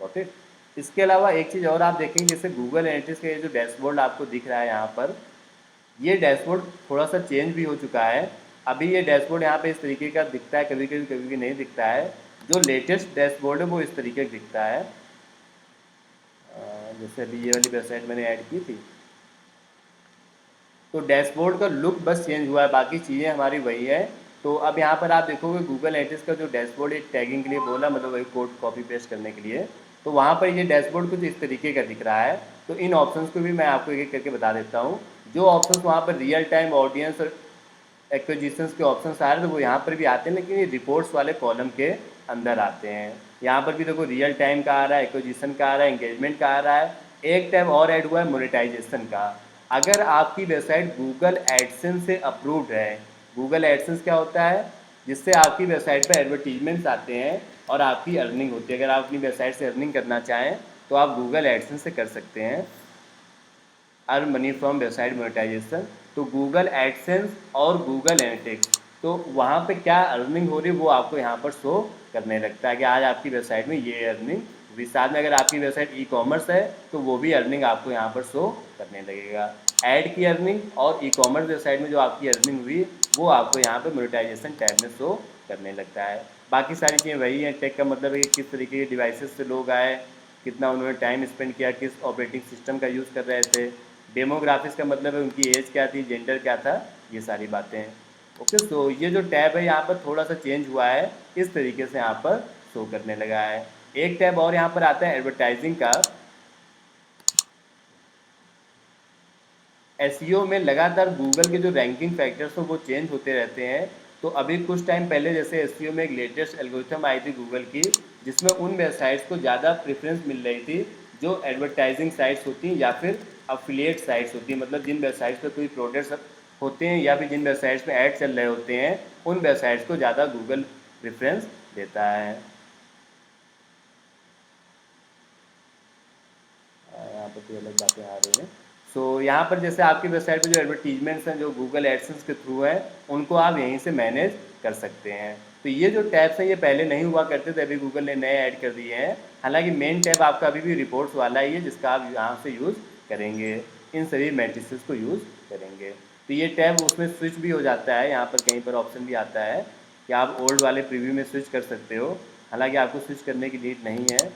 Got it. इसके अलावा एक चीज़ और आप देखेंगे, जैसे गूगल एनालिटिक्स का ये जो डैशबोर्ड आपको दिख रहा है यहाँ पर, ये डैशबोर्ड थोड़ा सा चेंज भी हो चुका है। अभी ये डैशबोर्ड यहाँ पे इस तरीके का दिखता है, कभी कभी नहीं दिखता है। जो लेटेस्ट डैशबोर्ड है वो इस तरीके का दिखता है। जैसे अभी ये वाली वेबसाइट मैंने ऐड की थी, तो डैशबोर्ड का लुक बस चेंज हुआ है, बाकी चीज़ें हमारी वही है। तो अब यहाँ पर आप देखोगे गूगल एनालिटिक्स का जो डैशबोर्ड एक टैगिंग के लिए बोला, मतलब वही कोड कॉपी पेस्ट करने के लिए, तो वहाँ पर ये डैशबोर्ड कुछ इस तरीके का दिख रहा है। तो इन ऑप्शंस को भी मैं आपको एक एक करके बता देता हूँ। जो ऑप्शंस वहाँ पर रियल टाइम ऑडियंस और एक्विजिशंस के ऑप्शंस आ रहे हैं तो वो यहाँ पर भी आते हैं, लेकिन ये रिपोर्ट्स वाले कॉलम के अंदर आते हैं। यहाँ पर भी देखो रियल टाइम का आ रहा है, एक्विजिशन का आ रहा है, एंगेजमेंट का आ रहा है। एक टैब और ऐड हुआ है मोनेटाइजेशन का। अगर आपकी वेबसाइट गूगल एडसेंस से अप्रूव्ड है, गूगल एडसेंस क्या होता है, जिससे आपकी वेबसाइट पर एडवर्टीजमेंट्स आते हैं और आपकी अर्निंग होती है। अगर आप अपनी वेबसाइट से अर्निंग करना चाहें तो आप गूगल एडसेंस से कर सकते हैं, earn money from website monetization. तो गूगल एडसेंस और गूगल एनालिटिक्स, तो वहाँ पे क्या अर्निंग हो रही है वो आपको यहाँ पर शो करने लगता है कि आज आपकी वेबसाइट में ये अर्निंग हुई। साथ में अगर आपकी वेबसाइट ई कॉमर्स है तो वो भी अर्निंग आपको यहाँ पर शो करने लगेगा। ऐड की अर्निंग और ई कॉमर्स वेबसाइट में जो आपकी अर्निंग हुई वो आपको यहाँ पर मोनेटाइजेशन टैब में शो करने लगता है। बाकी सारी चीज़ें वही हैं। टेक का मतलब है कि किस तरीके के डिवाइसेस से लोग आए, कितना उन्होंने टाइम स्पेंड किया, किस ऑपरेटिंग सिस्टम का यूज़ कर रहे थे। डेमोग्राफिक्स का मतलब है उनकी एज क्या थी, जेंडर क्या था, ये सारी बातें। ओके, सो ये जो टैब है यहाँ पर थोड़ा सा चेंज हुआ है, इस तरीके से यहाँ पर शो करने लगा है। एक टैब और यहाँ पर आता है एडवर्टाइजिंग का। एसईओ में लगातार गूगल के जो रैंकिंग फैक्टर्स हो वो चेंज होते रहते हैं। तो अभी कुछ टाइम पहले जैसे एसईओ में एक लेटेस्ट एल्गोरिथम आई थी गूगल की, जिसमें उन वेबसाइट्स को ज़्यादा प्रेफरेंस मिल रही थी जो एडवर्टाइजिंग साइट्स होती हैं या फिर अफिलिएट साइट्स होती हैं। मतलब जिन वेबसाइट्स पर कोई प्रोडक्ट्स होते हैं या फिर जिन वेबसाइट्स में ऐड चल रहे होते हैं, उन वेबसाइट्स को ज़्यादा गूगल प्रेफरेंस देता है। यहाँ पर कोई अलग बातें आ रही हैं। सो यहाँ पर जैसे आपकी वेबसाइट पे जो एडवर्टीजमेंट्स हैं जो गूगल एडसेंस के थ्रू हैं, उनको आप यहीं से मैनेज कर सकते हैं। तो ये जो टैब्स हैं ये पहले नहीं हुआ करते थे, अभी गूगल ने नए ऐड कर दिए हैं। हालांकि मेन टैब आपका अभी भी रिपोर्ट्स वाला ही है, जिसका आप यहाँ से यूज़ करेंगे, इन सभी मैट्रिसेस को यूज़ करेंगे। तो ये टैब उसमें स्विच भी हो जाता है, यहाँ पर कहीं पर ऑप्शन भी आता है कि आप ओल्ड वाले प्रीव्यू में स्विच कर सकते हो। हालांकि आपको स्विच करने की नीड नहीं है।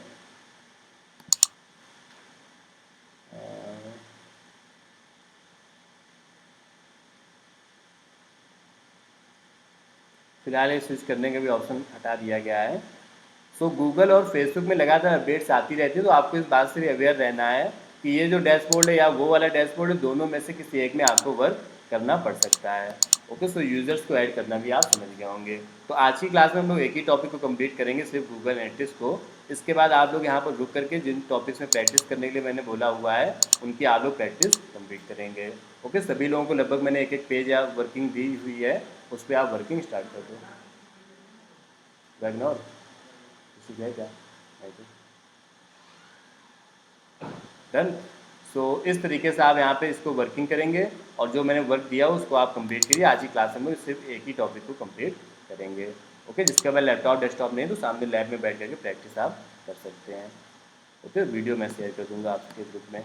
फिलहाल ये स्विच करने का भी ऑप्शन हटा दिया गया है। सो गूगल और फेसबुक में लगातार अपडेट्स आती रहती है, तो आपको इस बात से भी अवेयर रहना है कि ये जो डैशबोर्ड है या वो वाला डैशबोर्ड है, दोनों में से किसी एक में आपको वर्क करना पड़ सकता है। ओके, सो यूजर्स को ऐड करना भी आप समझ गए होंगे। तो आज की क्लास में हम लोग एक ही टॉपिक को कंप्लीट करेंगे, सिर्फ गूगल एनालिटिक्स को। इसके बाद आप लोग यहाँ पर रुक करके जिन टॉपिक्स में प्रैक्टिस करने के लिए मैंने बोला हुआ है, उनकी आप लोग प्रैक्टिस कंप्लीट करेंगे। ओके, सभी लोगों को लगभग मैंने एक एक पेज या वर्किंग दी हुई है, उस पर आप वर्किंग स्टार्ट कर दो। वैगनर किसी है क्या? डन। सो इस तरीके से आप यहाँ पे इसको वर्किंग करेंगे, और जो मैंने वर्क दिया उसको आप कंप्लीट करिए। आज की क्लास में सिर्फ एक ही टॉपिक को कंप्लीट करेंगे। ओके, जिसके बाद लैपटॉप डेस्कटॉप नहीं तो सामने लैब में बैठ करके प्रैक्टिस आप कर सकते हैं। ओके, वीडियो मैं शेयर कर दूँगा आपके ग्रुप में।